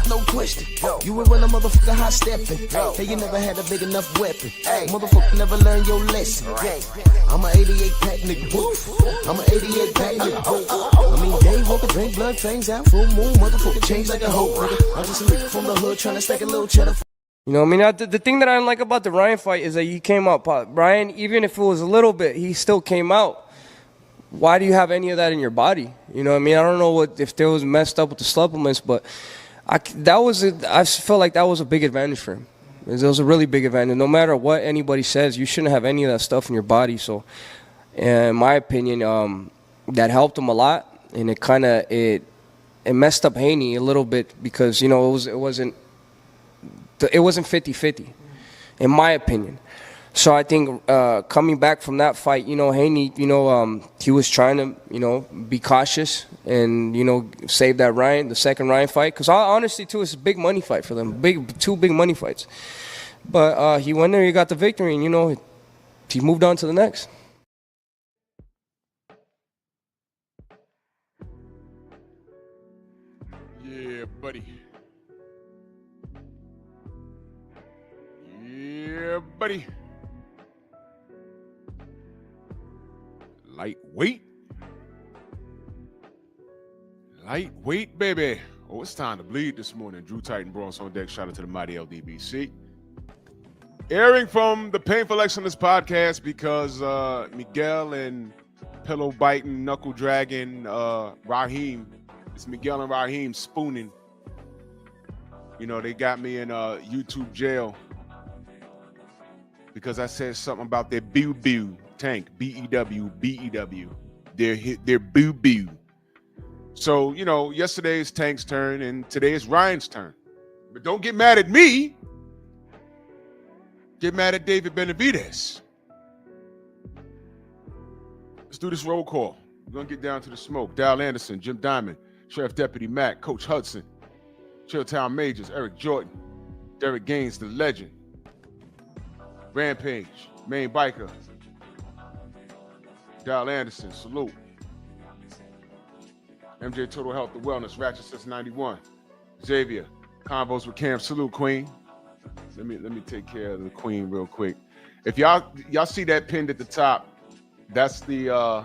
no question. You ain't run a motherfucker hot stepping. Hey, you never had a big enough weapon. Motherfucker never learned your lesson. I'm an 88 pack nigga. I'm an 88 pack nigga. I mean, day walker, drink blood, fangs out, full moon, motherfucker change like a hoe. I'm just a nigga from the hood trying to stack a little cheddar. You know what I mean? The thing that I like about the Ryan fight is that he came out. Ryan, even if it was a little bit, he still came out. Why do you have any of that in your body? You know what I mean? I don't know if there was messed up with the supplements, but I felt like that was a big advantage for him. It was a really big advantage. No matter what anybody says, you shouldn't have any of that stuff in your body. So, in my opinion, that helped him a lot, and it messed up Haney a little bit because it wasn't 50-50, in my opinion. So I think coming back from that fight, Haney, he was trying to, be cautious and, save the second Ryan fight. Because honestly, too, it's a big money fight for them, two big money fights. But he went there, he got the victory, and, he moved on to the next. Yeah, buddy. Yeah, buddy. Lightweight, baby. Oh, it's time to bleed this morning. Drew Titan Bronx on deck. Shout out to the mighty LDBC. Airing from the Painful Excellence podcast because Miguel and pillow biting, knuckle dragging Raheem. It's Miguel and Raheem spooning. They got me in YouTube jail because I said something about their boo-boo tank, B-E-W, their boo-boo. So, yesterday's Tank's turn and today is Ryan's turn. But don't get mad at me. Get mad at David Benavidez. Let's do this roll call. We're going to get down to the smoke. Dal Anderson, Jim Diamond, Sheriff Deputy Mac, Coach Hudson, Chilltown Majors, Eric Jordan, Derek Gaines, the legend, Rampage, Main Biker, Dal Anderson, salute. MJ Total Health and Wellness, Ratchet since 91. Xavier, Convos with Cam, salute Queen. Let me take care of the Queen real quick. If y'all see that pinned at the top, that's the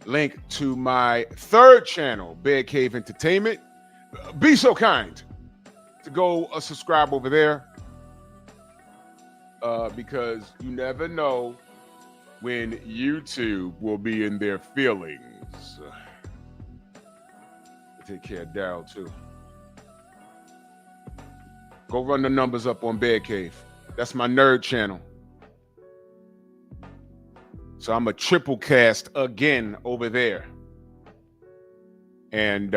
link to my third channel, Bear Cave Entertainment. Be so kind to go subscribe over there because you never know when YouTube will be in their feelings. Take care of Daryl too. Go run the numbers up on Bear Cave. That's my nerd channel. So I'm a triple cast again over there. And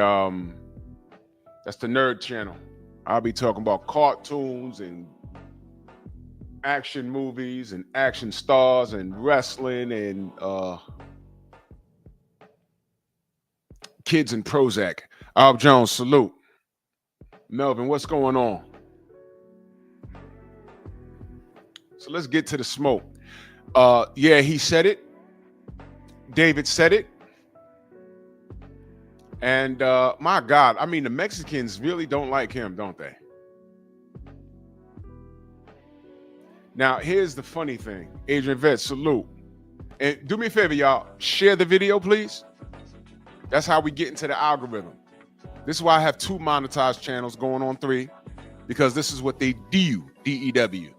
that's the nerd channel. I'll be talking about cartoons and action movies and action stars and wrestling and kids and Prozac. Alb Jones, salute. Melvin, what's going on? So let's get to the smoke. Yeah, he said it. David said it. And my God, I mean, the Mexicans really don't like him, don't they? Now, here's the funny thing. Adrian Vett, salute. And do me a favor, y'all. Share the video, please. That's how we get into the algorithm. This is why I have 2 monetized channels going on 3, because this is what they do, DEW.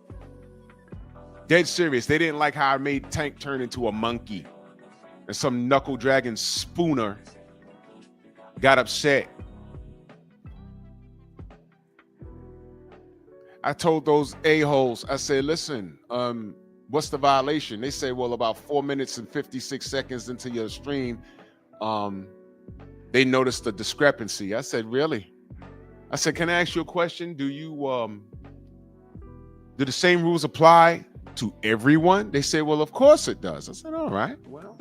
Dead serious. They didn't like how I made Tank turn into a monkey. And some knuckle dragging spooner got upset. I told those a-holes, I said, listen, what's the violation? They say, well, about 4 minutes and 56 seconds into your stream, they noticed the discrepancy. I said, really? I said, can I ask you a question? Do the same rules apply to everyone? They say, well, of course it does. I said, all right, well.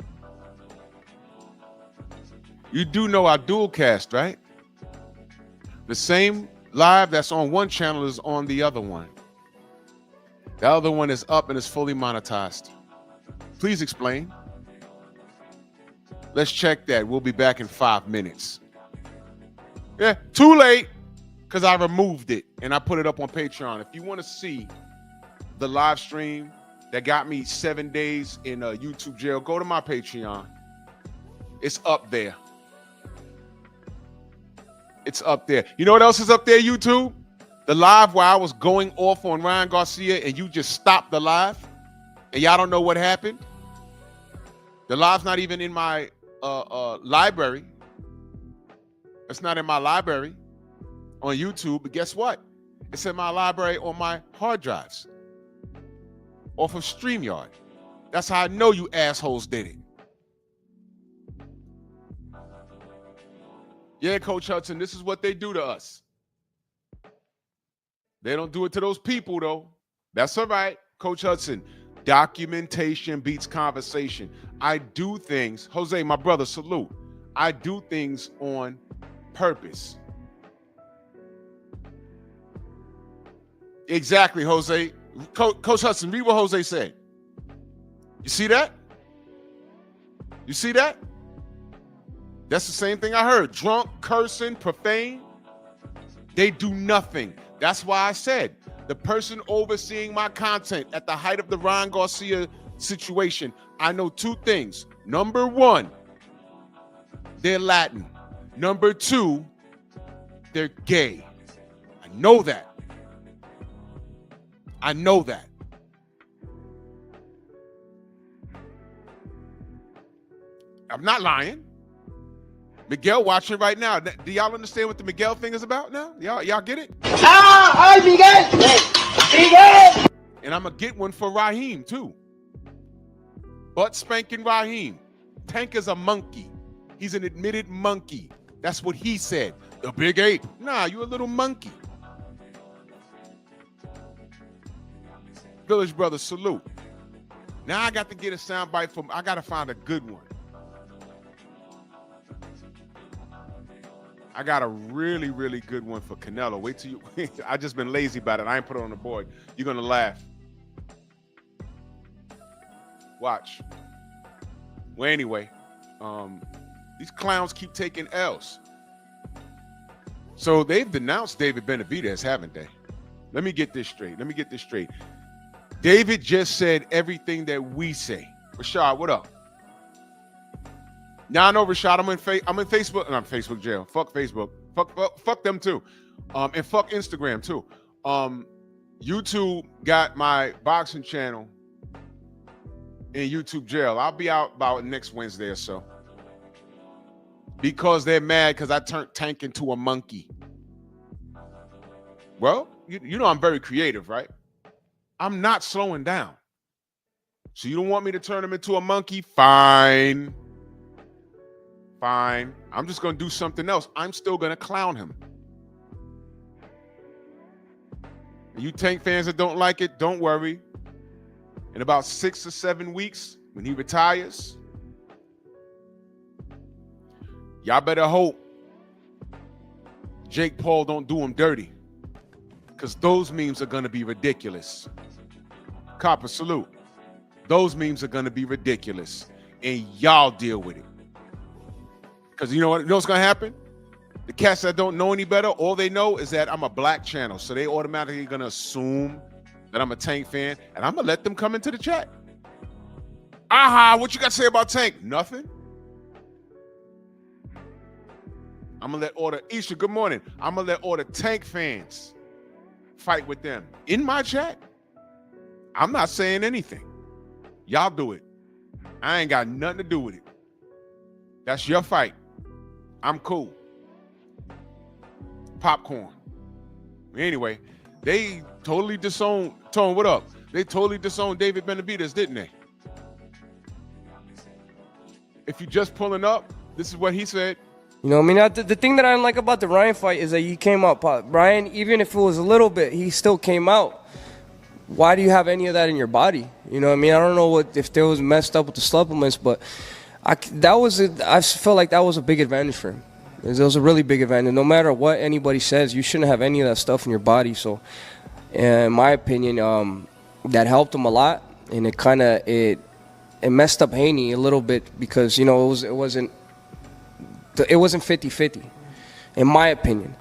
You do know our dual cast, right? The same live that's on one channel is on the other one. The other one is up and is fully monetized. Please explain. Let's check that. We'll be back in 5 minutes. Yeah, too late. because I removed it and I put it up on Patreon. If you want to see the live stream that got me 7 days in YouTube jail, go to my Patreon. It's up there. It's up there. You know what else is up there, YouTube? The live where I was going off on Ryan Garcia and you just stopped the live and y'all don't know what happened. The live's not even in my library. It's not in my library on YouTube, but guess what? It's in my library on my hard drives off of StreamYard. That's how I know you assholes did it. Yeah, Coach Hudson, this is what they do to us. They don't do it to those people, though. That's all right, Coach Hudson. Documentation beats conversation. I do things, Jose, my brother, salute. I do things on purpose. Exactly, Jose. Coach Hudson, read what Jose said. You see that? You see that? That's the same thing I heard. Drunk, cursing, profane. They do nothing. That's why I said the person overseeing my content at the height of the Ryan Garcia situation, I know two things. Number one, they're Latin. Number two, they're gay. I know that. I know that. I'm not lying. Miguel watching right now. Do y'all understand what the Miguel thing is about now? Y'all get it? ¡Ay, Miguel! ¡Miguel! And I'm going to get one for Raheem, too. Butt spanking Raheem. Tank is a monkey. He's an admitted monkey. That's what he said. The big ape. Nah, you a little monkey. Village Brothers, salute. Now I got to get a soundbite from, I got to find a good one. I got a really, really good one for Canelo. Wait till you, I just been lazy about it. I ain't put it on the board. You're going to laugh. Watch. Well, anyway, these clowns keep taking L's. So they've denounced David Benavidez, haven't they? Let me get this straight. David just said everything that we say. Rashad, what up? Now I know, Rashad, I'm in Facebook, and I'm Facebook jail. Fuck Facebook. Fuck them too. And fuck Instagram too. YouTube got my boxing channel in YouTube jail. I'll be out about next Wednesday or so. Because they're mad because I turned Tank into a monkey. Well, you know I'm very creative, right? I'm not slowing down. So you don't want me to turn him into a monkey? Fine. Fine. I'm just going to do something else. I'm still going to clown him. And you Tank fans that don't like it, don't worry. In about 6 or 7 weeks, when he retires, y'all better hope Jake Paul don't do him dirty. Because those memes are going to be ridiculous. Copper, salute. Those memes are going to be ridiculous. And y'all deal with it. Because you know what? You know what's going to happen? The cats that don't know any better, all they know is that I'm a black channel. So they automatically going to assume that I'm a Tank fan. And I'm going to let them come into the chat. Aha, what you got to say about Tank? Nothing. I'm going to let all the, Isha, good morning. I'm going to let all the Tank fans fight with them in my chat. I'm not saying anything. Y'all do it. I ain't got nothing to do with it. That's your fight. I'm cool. Popcorn. Anyway, they totally disowned, Tone, what up? They totally disowned David Benavidez, didn't they? If you're just pulling up, this is what he said. You know, I mean, the thing that I like about the Ryan fight is that he came out. Ryan, even if it was a little bit, he still came out. Why do you have any of that in your body? You know what I mean? I don't know if there was messed up with the supplements, but I felt like that was a big advantage for him. It was a really big advantage. No matter what anybody says, you shouldn't have any of that stuff in your body. So, in my opinion, that helped him a lot, and it messed up Haney a little bit because, you know, it wasn't 50-50, in my opinion.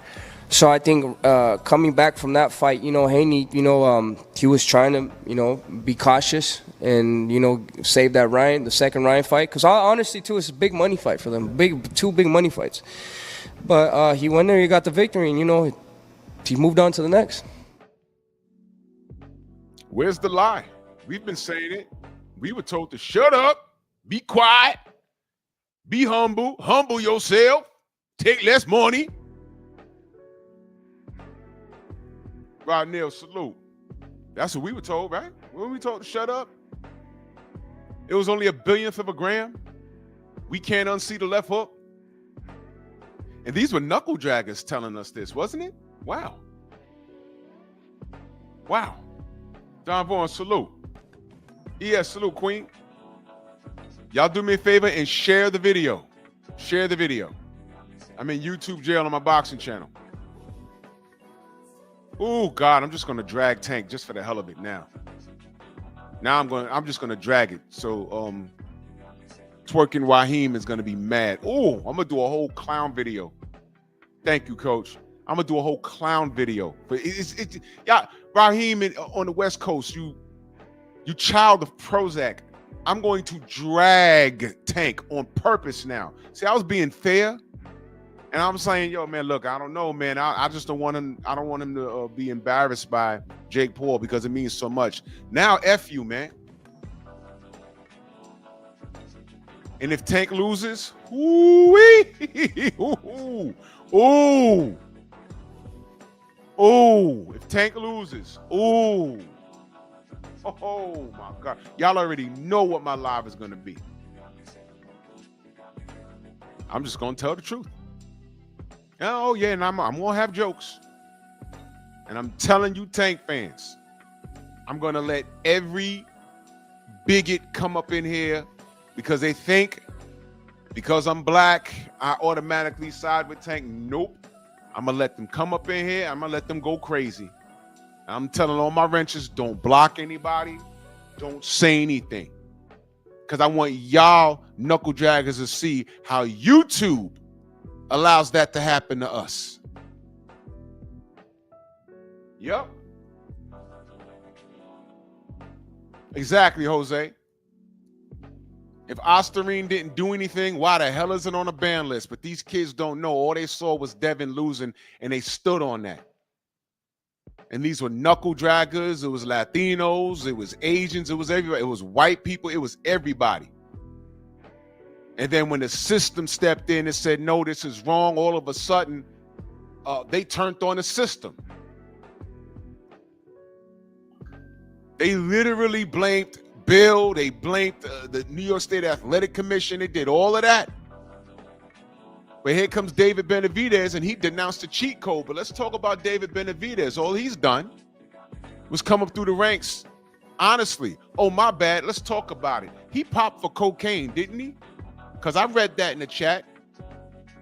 So I think coming back from that fight, Haney, he was trying to, be cautious and, save that the second Ryan fight. Because honestly, too, it's a big money fight for them. Two big money fights. But he went there, he got the victory, and, he moved on to the next. Where's the lie? We've been saying it. We were told to shut up, be quiet, be humble yourself, take less money. Rodnell, salute. That's what we were told, right? When we told to shut up, it was only a billionth of a gram. We can't unsee the left hook. And these were knuckle draggers telling us this, wasn't it? Wow. Wow. Don Vaughn, salute. ES, salute, Queen. Y'all do me a favor and share the video. Share the video. I'm in YouTube jail on my boxing channel. Oh God, I'm just gonna drag Tank just for the hell of it now. I'm just gonna drag it. So twerking Raheem is gonna be mad. Oh, I'm gonna do a whole clown video. Thank you, Coach. I'm gonna do a whole clown video. But yeah, Raheem on the West Coast, you child of Prozac. I'm going to drag Tank on purpose now. See, I was being fair. And I'm saying, yo, man, look, I don't know, man. I just don't want him. I don't want him to be embarrassed by Jake Paul because it means so much. Now, F you, man. And if Tank loses, ooh-wee, ooh, if Tank loses, ooh, oh my God, y'all already know what my live is gonna be. I'm just gonna tell the truth. Oh yeah, and I'm gonna have jokes. And I'm telling you, Tank fans, I'm gonna let every bigot come up in here because they think because I'm black, I automatically side with Tank. Nope. I'm gonna let them come up in here. I'm gonna let them go crazy. I'm telling all my wrenches, don't block anybody, don't say anything. Because I want y'all knuckle draggers to see how YouTube allows that to happen to us. Yep. Exactly, Jose. If Osterine didn't do anything, why the hell is it on a ban list? But these kids don't know. All they saw was Devin losing, and they stood on that. And these were knuckle draggers. It was Latinos. It was Asians. It was everybody. It was white people. It was everybody. And then when the system stepped in and said, no, this is wrong, all of a sudden, they turned on the system. They literally blamed Bill. They blamed the New York State Athletic Commission. They did all of that. But here comes David Benavidez, and he denounced the cheat code. But let's talk about David Benavidez. All he's done was come up through the ranks. Honestly, oh, my bad. Let's talk about it. He popped for cocaine, didn't he? Because I read that in the chat.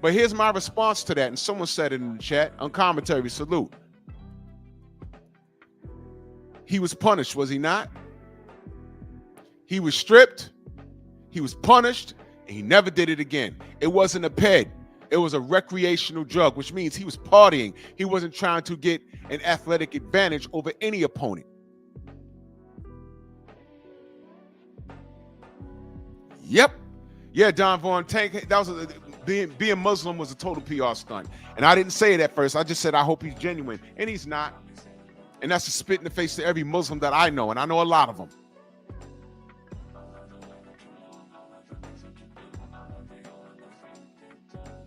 But here's my response to that. And someone said it in the chat. On commentary, salute. He was punished, was he not? He was stripped. He was punished. And he never did it again. It wasn't a ped. It was a recreational drug, which means he was partying. He wasn't trying to get an athletic advantage over any opponent. Yep. Yeah, Don Vaughn, Tank, that was being Muslim was a total PR stunt. And I didn't say it at first. I just said, I hope he's genuine. And he's not. And that's a spit in the face to every Muslim that I know. And I know a lot of them.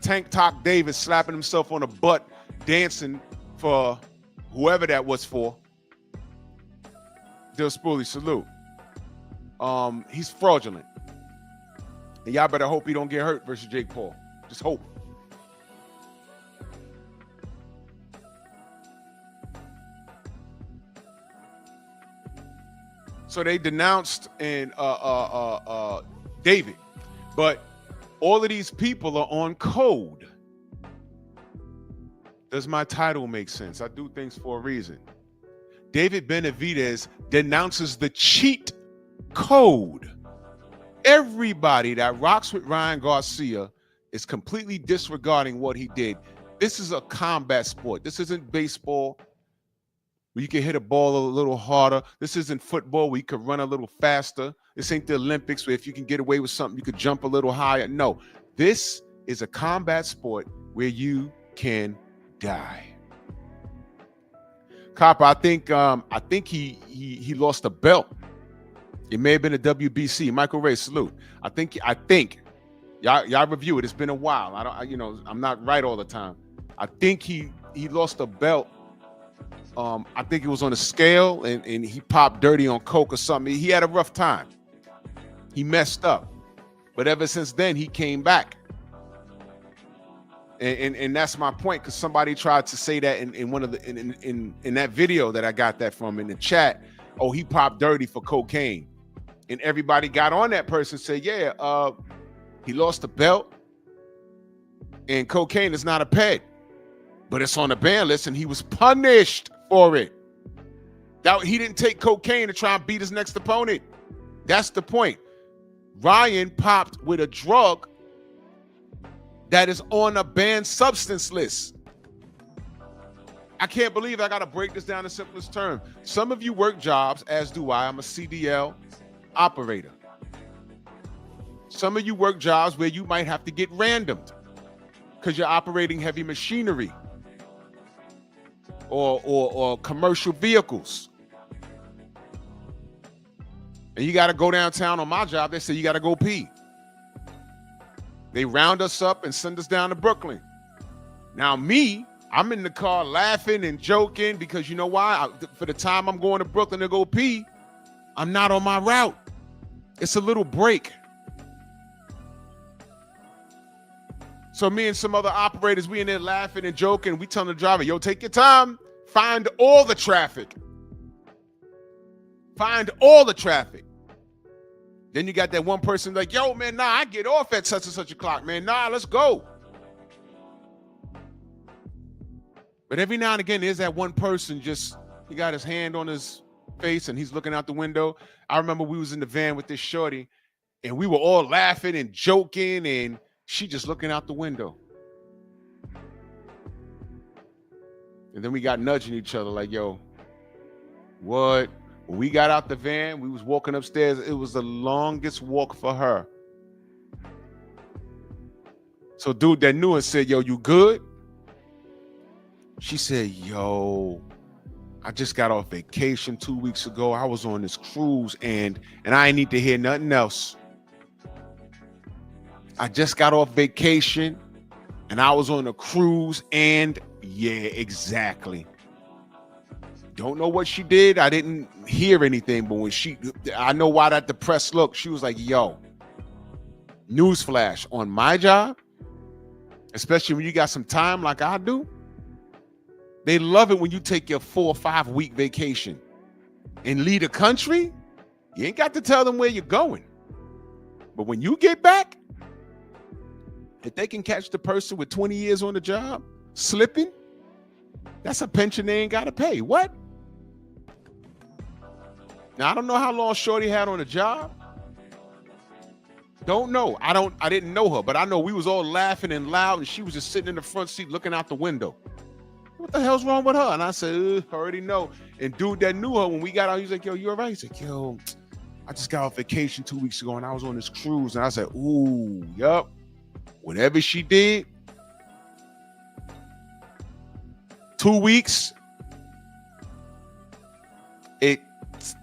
Tank Top Davis slapping himself on the butt, dancing for whoever that was for. Dill Spoolie, salute. He's fraudulent. And y'all better hope he don't get hurt versus Jake Paul. Just hope. So they denounced and David, but all of these people are on code. Does my title make sense? I do things for a reason. David Benavidez denounces the cheat code. Everybody that rocks with Ryan Garcia is completely disregarding what he did. This is a combat sport. This isn't baseball where you can hit a ball a little harder. This isn't football where you can run a little faster. This ain't the Olympics where if you can get away with something, you could jump a little higher. No, this is a combat sport where you can die. Copper, I think he lost a belt. It may have been a WBC. Michael Ray, salute. I think y'all review it. It's been a while. I'm not right all the time. I think he lost a belt. I think it was on a scale and he popped dirty on coke or something. He had a rough time. He messed up. But ever since then, he came back. And that's my point, because somebody tried to say that in one of the in that video that I got that from in the chat. Oh, he popped dirty for cocaine. And everybody got on that person and said, yeah, he lost the belt. And cocaine is not a ped. But it's on the ban list, and he was punished for it. That he didn't take cocaine to try and beat his next opponent. That's the point. Ryan popped with a drug that is on a banned substance list. I can't believe I got to break this down in simplest terms. Some of you work jobs, as do I. I'm a CDL operator. Some of you work jobs where you might have to get randomed because you're operating heavy machinery or commercial vehicles. And you got to go downtown. On my job, they say you got to go pee. They round us up and send us down to Brooklyn. Now me, I'm in the car laughing and joking because you know why? For the time I'm going to Brooklyn to go pee, I'm not on my route. It's a little break. So me and some other operators, we in there laughing and joking. We telling the driver, yo, take your time. Find all the traffic. Find all the traffic. Then you got that one person like, yo, man, nah, I get off at such and such a clock, man. Nah, let's go. But every now and again, there's that one person he got his hand on his face and he's looking out the window. I remember we was in the van with this shorty and we were all laughing and joking and she just looking out the window. And then we got nudging each other like, yo, what? When we got out the van, we was walking upstairs. It was the longest walk for her. So dude that knew her said, yo, you good? She said, yo, I just got off vacation 2 weeks ago. I was on this cruise and I ain't need to hear nothing else. I just got off vacation and I was on a cruise and yeah, exactly. Don't know what she did. I didn't hear anything, but I know why that depressed look. She was like, yo, newsflash, on my job, especially when you got some time like I do, they love it when you take your 4 or 5 week vacation and leave the country. You ain't got to tell them where you're going. But when you get back, if they can catch the person with 20 years on the job slipping, that's a pension they ain't got to pay. What? Now, I don't know how long Shorty had on the job. Don't know. I didn't know her, but I know we was all laughing and loud and she was just sitting in the front seat looking out the window. What the hell's wrong with her? And I said, I already know. And dude that knew her, when we got out, he was like, yo, you all right? He's like, yo, I just got off vacation 2 weeks ago and I was on this cruise. And I said, ooh, yup. Whatever she did, 2 weeks,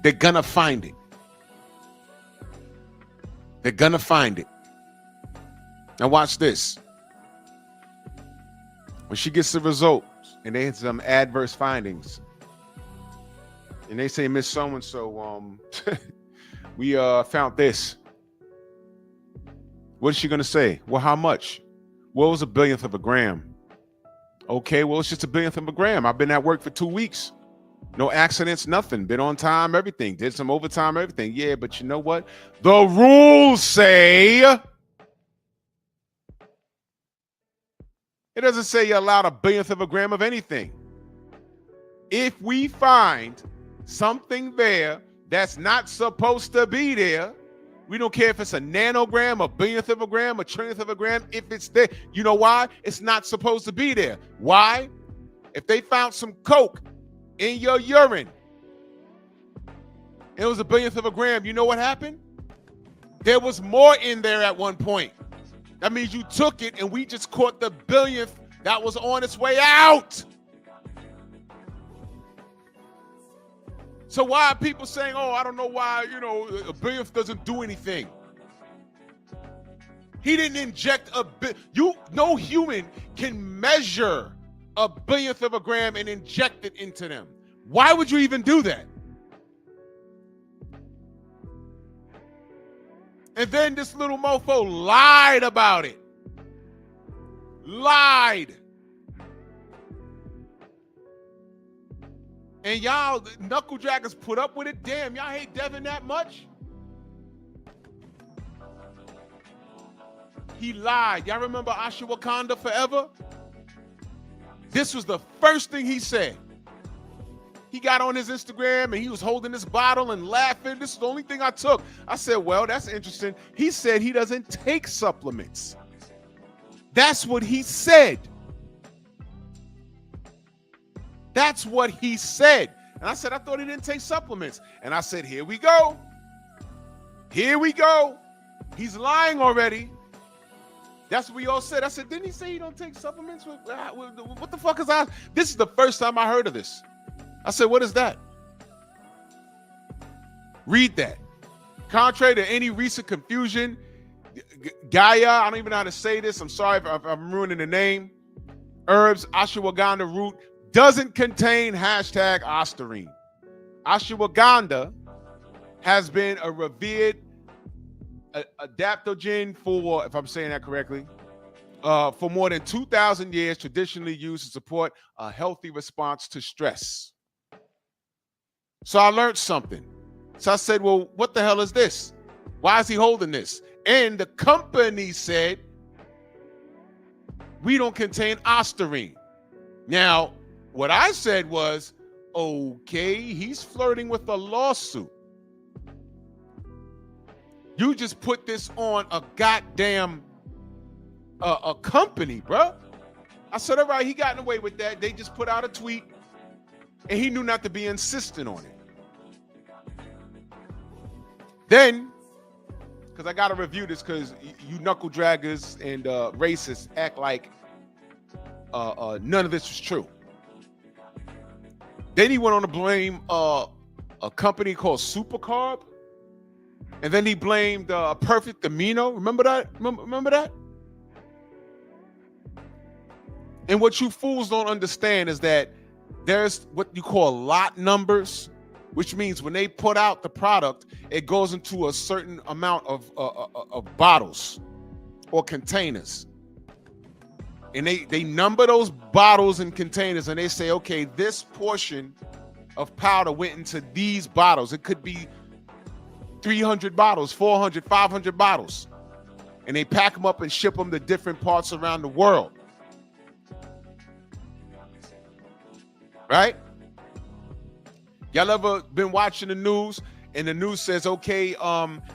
they're gonna find it. They're gonna find it. Now watch this. When she gets the results and they had some adverse findings, and they say, Miss So-and-so, we found this. What is she gonna say? Well, how much? Well, it was 1/1000th of a gram. Okay, well, it's just 1/1000th of a gram. I've been at work for 2 weeks. No accidents, nothing. Been on time, everything. Did some overtime, everything. Yeah, but you know what? The rules say it doesn't say you're allowed 1/1000th of a gram of anything. If we find something there that's not supposed to be there, We don't care if it's a nanogram, a billionth of a gram, a trillionth of a gram. If it's there, you know why? It's not supposed to be there. Why? If they found some coke in your urine, it was a billionth of a gram. You know what happened? There was more in there at one point. That means you took it and we just caught the billionth that was on its way out. So why are people saying, oh, I don't know why, a billionth doesn't do anything? He didn't inject no human can measure a billionth of a gram and inject it into them. Why would you even do that? And then this little mofo lied about it. Lied. And y'all, knuckle draggers put up with it. Damn, y'all hate Devin that much? He lied. Y'all remember Ashwagandha Forever? This was the first thing he said. He got on his Instagram and he was holding this bottle and laughing. This is the only thing I took. I said, well, that's interesting. He said he doesn't take supplements. That's what he said. That's what he said. And I said, I thought he didn't take supplements. And I said, here we go. Here we go. He's lying already. That's what we all said. I said, didn't he say he don't take supplements? What the fuck is that? This is the first time I heard of this. I said, what is that? Read that. Contrary to any recent confusion, Gaia, I don't even know how to say this. I'm sorry if I'm ruining the name. Herbs, ashwagandha root doesn't contain hashtag ostarine. Ashwagandha has been a revered adaptogen for, if I'm saying that correctly, for more than 2,000 years, traditionally used to support a healthy response to stress. So I learned something. So I said, well, what the hell is this? Why is he holding this? And the company said, we don't contain ostarine. Now, what I said was, okay, he's flirting with a lawsuit. You just put this on a goddamn a company, bro. I said, all right, he got away with that. They just put out a tweet, and he knew not to be insistent on it. Then, because I got to review this because you knuckle draggers and racists act like none of this was true. Then he went on to blame a company called Supercarb. And then he blamed Perfect Amino. Remember that? Remember that? And what you fools don't understand is that there's what you call lot numbers, which means when they put out the product, it goes into a certain amount of bottles or containers. And they number those bottles and containers, and they say, okay, this portion of powder went into these bottles. It could be 300 bottles, 400, 500 bottles. And they pack them up and ship them to different parts around the world. Right? Y'all ever been watching the news and the news says, okay,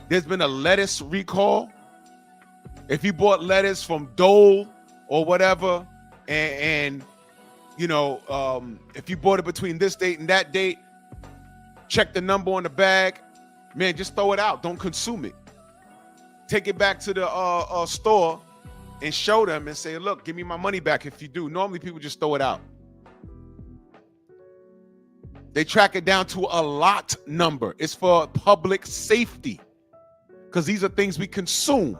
there's been a lettuce recall. If you bought lettuce from Dole or whatever, and if you bought it between this date and that date, check the number on the bag. Man, just throw it out. Don't consume it. Take it back to the store and show them and say, look, give me my money back if you do. Normally, people just throw it out. They track it down to a lot number. It's for public safety because these are things we consume.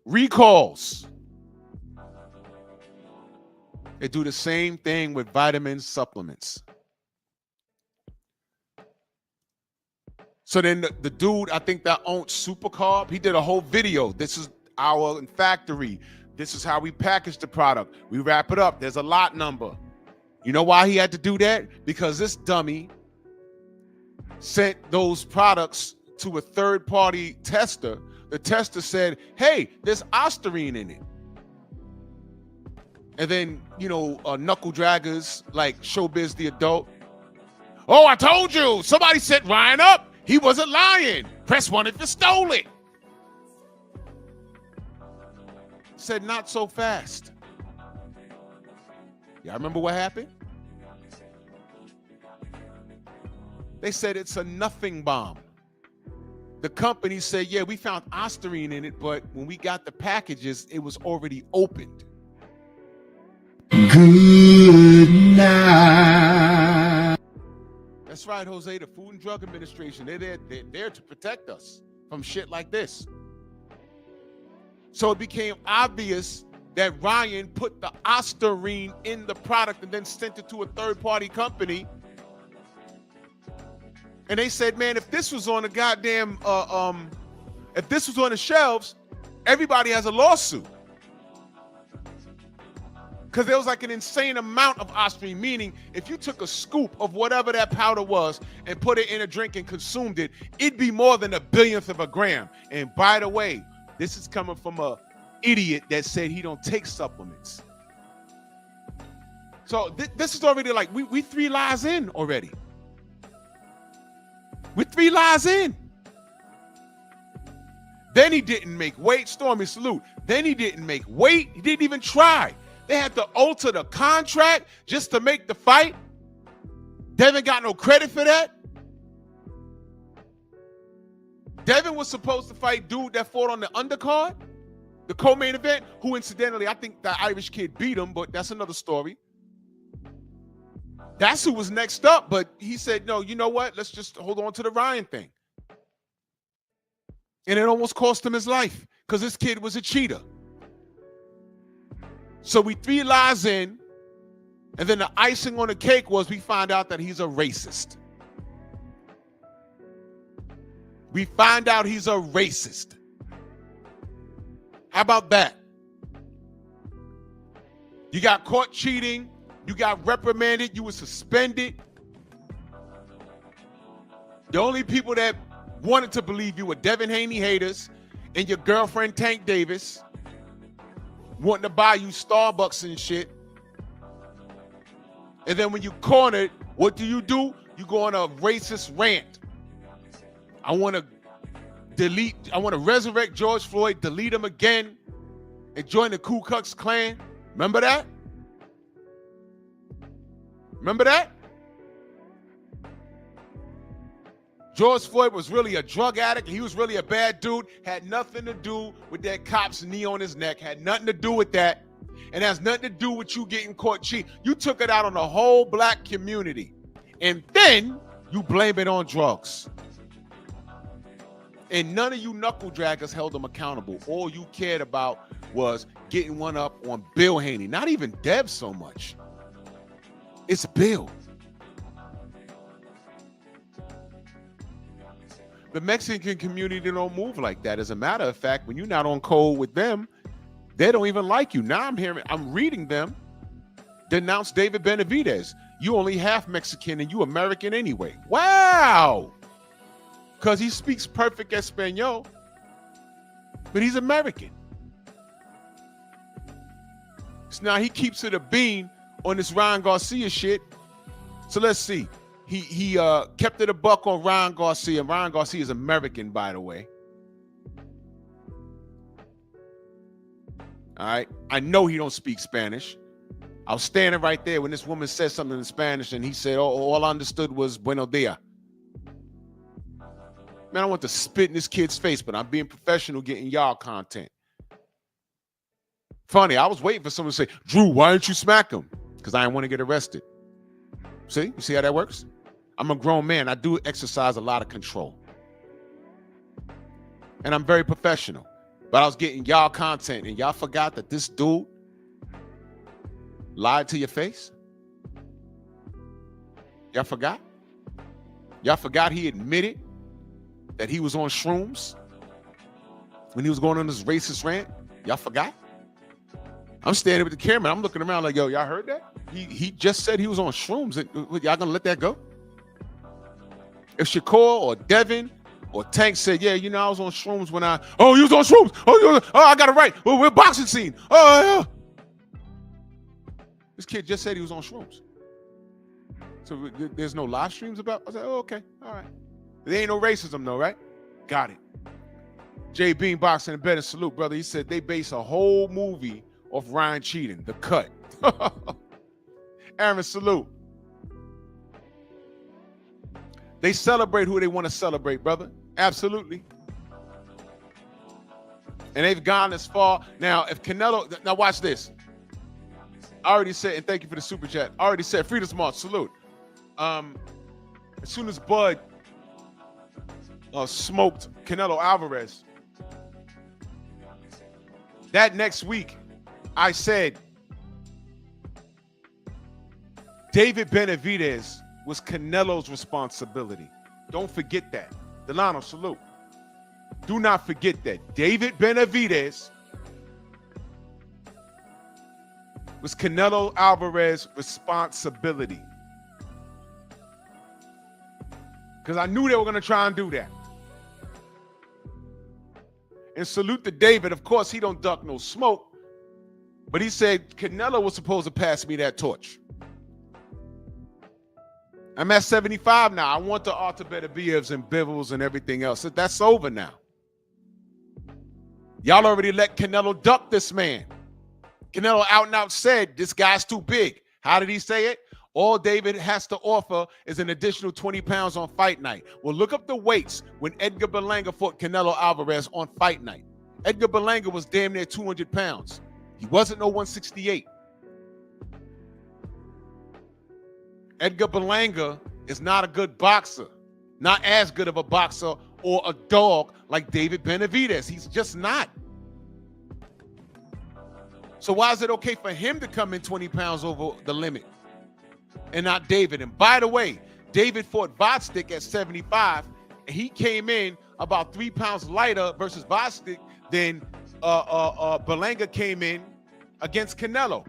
Recalls. They do the same thing with vitamin supplements. So then the dude, I think that owns Supercarb, he did a whole video. This is our factory. This is how we package the product. We wrap it up. There's a lot number. You know why he had to do that? Because this dummy sent those products to a third-party tester. The tester said, hey, there's ostarine in it. And then, knuckle draggers like Showbiz the Adult. Oh, I told you. Somebody set Ryan up. He wasn't lying. Press 1 if you stole it. Said not so fast. Y'all remember what happened? They said it's a nothing bomb. The company said, yeah, we found Ostarine in it, but when we got the packages, it was already opened. Good night. That's right, Jose. The Food and Drug Administration, they're there to protect us from shit like this. So it became obvious that Ryan put the Ostarine in the product and then sent it to a third-party company. And they said, man, if this was on the goddamn, if this was on the shelves, everybody has a lawsuit. Because there was like an insane amount of Ostarine, meaning if you took a scoop of whatever that powder was and put it in a drink and consumed it, it'd be more than a billionth of a gram. And by the way, this is coming from a idiot that said he don't take supplements. So this is already like, we 3 lies in already. We're 3 lies in. Then he didn't make weight. Stormy, salute. Then he didn't make weight. He didn't even try. They had to alter the contract just to make the fight. Devin got no credit for that. Devin was supposed to fight dude that fought on the undercard, the co-main event, who incidentally, I think the Irish kid beat him, but that's another story. That's who was next up, but he said, no, you know what? Let's just hold on to the Ryan thing. And it almost cost him his life because this kid was a cheater. So we 3 lies in, and then the icing on the cake was we find out that he's a racist. We find out he's a racist. How about that? You got caught cheating. You got reprimanded. You were suspended. The only people that wanted to believe you were Devin Haney haters and your girlfriend Tank Davis wanting to buy you Starbucks and shit. And then when you cornered, what do? You go on a racist rant. I want to resurrect George Floyd, delete him again, and join the Ku Klux Klan. Remember that? Remember that? George Floyd was really a drug addict. He was really a bad dude. Had nothing to do with that cop's knee on his neck. Had nothing to do with that. And has nothing to do with you getting caught cheating. You took it out on the whole black community. And then you blame it on drugs. And none of you knuckle draggers held him accountable. All you cared about was getting one up on Bill Haney. Not even Deb so much. It's Bill. The Mexican community don't move like that. As a matter of fact, when you're not on code with them, they don't even like you. Now I'm reading them denounce David Benavidez. You only half Mexican and you American anyway. Wow. Because he speaks perfect Espanol, but he's American. So now he keeps it a bean on this Ryan Garcia shit. So let's see. He kept it a buck on Ryan Garcia. Ryan Garcia is American, by the way. All right. I know he don't speak Spanish. I was standing right there when this woman said something in Spanish, and he said, oh, all I understood was buenos dias. Man, I want to spit in this kid's face, but I'm being professional getting y'all content. Funny, I was waiting for someone to say, Drew, why didn't you smack him? Because I didn't want to get arrested. See? You see how that works? I'm a grown man. I do exercise a lot of control. And I'm very professional. But I was getting y'all content, and y'all forgot that this dude lied to your face? Y'all forgot? Y'all forgot he admitted that he was on shrooms when he was going on this racist rant? Y'all forgot? I'm standing with the camera. I'm looking around like, yo, y'all heard that? He just said he was on shrooms. Y'all gonna let that go? If Shakur or Devin or Tank said, yeah, you know, I was on shrooms when oh, you was on shrooms. Oh, I got it right. Well, we're boxing scene. Oh, yeah. This kid just said he was on shrooms. So there's no live streams about? I was like, oh, okay, all right. There ain't no racism though, right? Got it. Jay Bean Boxing and Betting, salute, brother. He said they base a whole movie off Ryan cheating. The Cut. Aaron, salute. They celebrate who they want to celebrate, brother. Absolutely. And they've gone as far. Now, if Canelo, now watch this. I already said, and thank you for the super chat. I already said, Freedom Smart, salute. As soon as Bud smoked Canelo Alvarez, that next week, I said, David Benavidez was Canelo's responsibility. Don't forget that. Delano, salute. Do not forget that. David Benavidez was Canelo Alvarez's responsibility. Because I knew they were going to try and do that. And salute to David. Of course, he don't duck no smoke. But he said Canelo was supposed to pass me that torch. I'm at 75 now. I want the Arthur Benavidez and Bivens and everything else. That's over now. Y'all already let Canelo duck this man. Canelo out and out said, this guy's too big. How did he say it? All David has to offer is an additional 20 pounds on fight night. Well, look up the weights when Edgar Berlanga fought Canelo Alvarez on fight night. Edgar Berlanga was damn near 200 pounds. He wasn't no 168. Edgar Berlanga is not a good boxer. Not as good of a boxer or a dog like David Benavidez. He's just not. So why is it okay for him to come in 20 pounds over the limit and not David? And by the way, David fought Vodstick at 75, and he came in about 3 pounds lighter versus Vodstick than Berlanga came in against Canelo.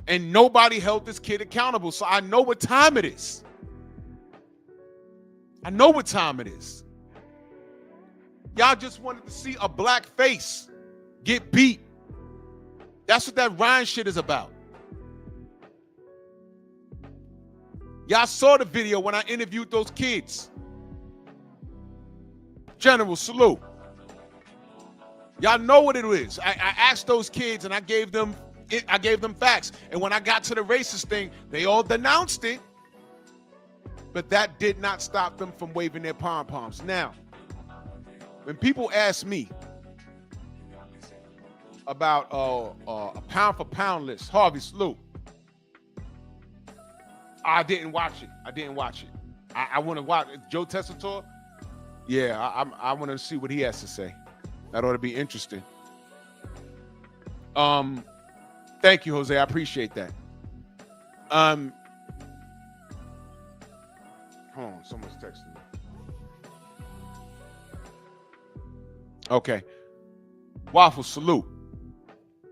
And nobody held this kid accountable. So I know what time it is. I know what time it is. Y'all just wanted to see a black face get beat. That's what that Ryan shit is about. Y'all saw the video when I interviewed those kids. General, salute. Y'all know what it is. I asked those kids and I gave them facts. And when I got to the racist thing, they all denounced it. But that did not stop them from waving their pom-poms. Now, when people ask me about a pound-for-pound list, Harvey, salute. I didn't watch it. I want to watch it. Joe Tessitore? Yeah, I want to see what he has to say. That ought to be interesting. Thank you, Jose. I appreciate that. Hold on, someone's texting me. Okay. Waffle, salute.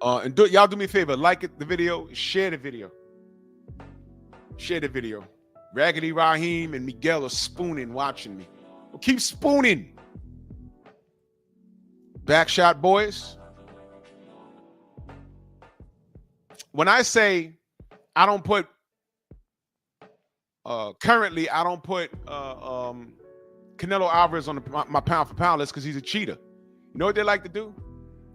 And y'all do me a favor, like the video, share the video. Share the video. Raggedy Raheem and Miguel are spooning, watching me. Well, keep spooning. Backshot boys. When I say I don't put currently I don't put Canelo Alvarez on my pound for pound list because he's a cheater. You know what they like to do?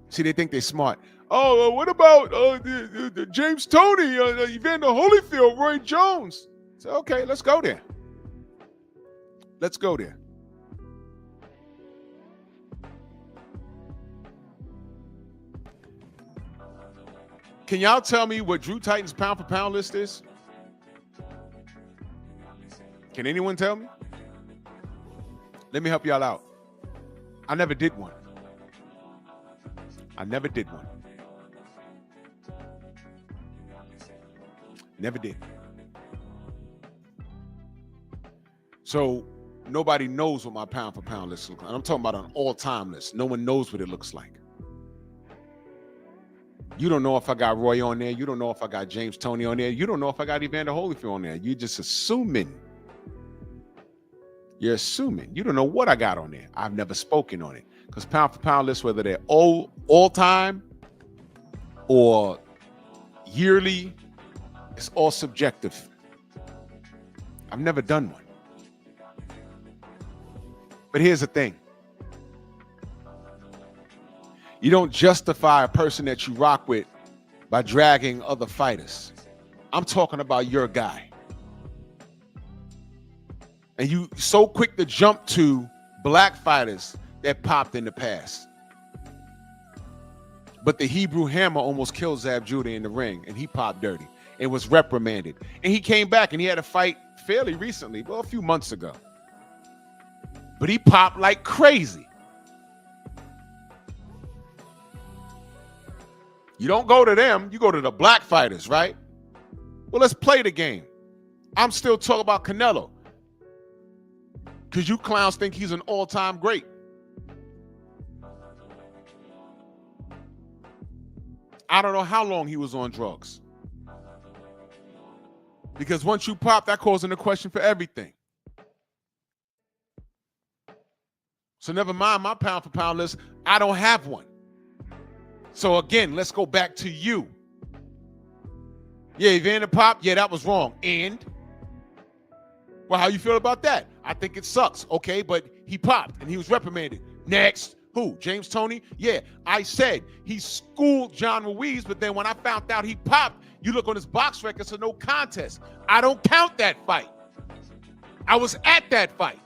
See, they think they're smart. Oh, what about the James Toney, Evander Holyfield, Roy Jones? So okay, let's go there. Let's go there. Can y'all tell me what Drew Titan's pound for pound list is? Can anyone tell me? Let me help y'all out. I never did one. Never did. So nobody knows what my pound for pound list looks like. I'm talking about an all-time list. No one knows what it looks like. You don't know if I got Roy on there. You don't know if I got James Toney on there. You don't know if I got Evander Holyfield on there. You're just assuming. You're assuming. You don't know what I got on there. I've never spoken on it. Because pound for pound lists, whether they're all time or yearly, it's all subjective. I've never done one. But here's the thing. You don't justify a person that you rock with by dragging other fighters. I'm talking about your guy. And you so quick to jump to black fighters that popped in the past. But the Hebrew Hammer almost killed Zab Judah in the ring, and he popped dirty and was reprimanded. And he came back and he had a fight fairly recently, well, a few months ago. But he popped like crazy. You don't go to them, you go to the black fighters, right? Well, let's play the game. I'm still talking about Canelo, because you clowns think he's an all-time great. I don't know how long he was on drugs. Because once you pop, that calls into question for everything. So never mind my pound for pound list. I don't have one. So again, let's go back to you. Yeah, Evander Pop, yeah, that was wrong. And? Well, how you feel about that? I think it sucks. Okay, but he popped and he was reprimanded. Next. Who? James Toney? Yeah, I said he schooled John Ruiz, but then when I found out he popped, you look on his box record, so no contest. I don't count that fight. I was at that fight.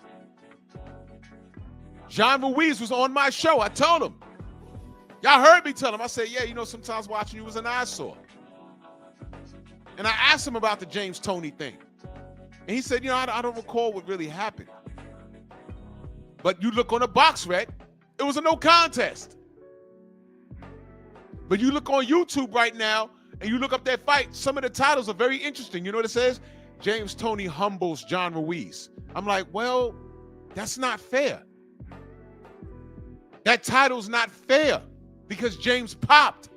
John Ruiz was on my show. I told him. Y'all heard me tell him. I said, yeah, you know, sometimes watching you was an eyesore. And I asked him about the James Toney thing. And he said, you know, I don't recall what really happened. But you look on the box rec, it was a no contest. But you look on YouTube right now and you look up that fight, some of the titles are very interesting. You know what it says? James Toney humbles John Ruiz. I'm like, well, that's not fair. That title's not fair because James popped.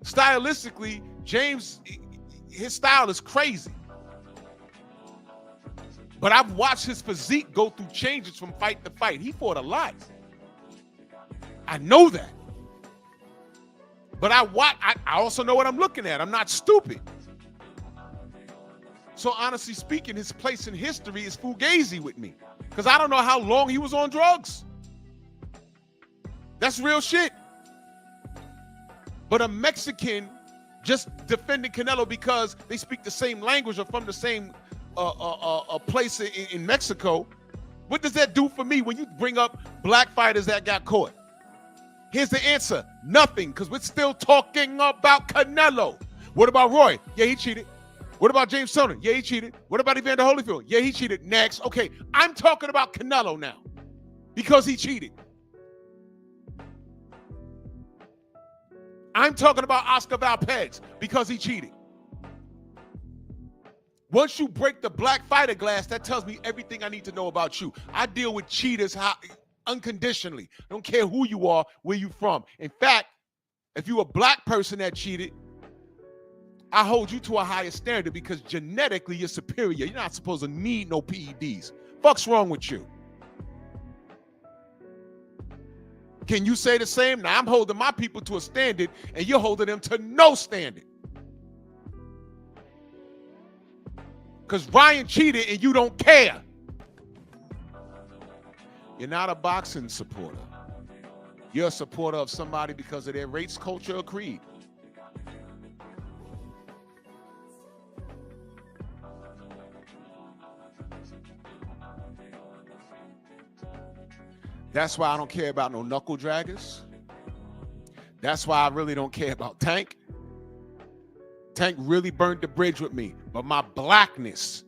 Stylistically, James, his style is crazy. But I've watched his physique go through changes from fight to fight. He fought a lot. I know that. But I also know what I'm looking at. I'm not stupid. So honestly speaking, his place in history is fugazi with me. Because I don't know how long he was on drugs. That's real shit. But a Mexican just defending Canelo because they speak the same language or from the same place in Mexico, what does that do for me when you bring up black fighters that got caught? Here's the answer. Nothing, because we're still talking about Canelo. What about Roy? Yeah, he cheated. What about James Toney? Yeah, he cheated. What about Evander Holyfield? Yeah, he cheated. Next. Okay, I'm talking about Canelo now because he cheated. I'm talking about Oscar Valdez because he cheated. Once you break the black fighter glass, that tells me everything I need to know about you. I deal with cheaters unconditionally. I don't care who you are, where you from. In fact, if you're a black person that cheated, I hold you to a higher standard because genetically you're superior. You're not supposed to need no PEDs. Fuck's wrong with you? Can you say the same? Now I'm holding my people to a standard and you're holding them to no standard. Because Ryan cheated and you don't care. You're not a boxing supporter. You're a supporter of somebody because of their race, culture, or creed. That's why I don't care about no knuckle draggers. That's why I really don't care about Tank. Tank really burned the bridge with me, but my blackness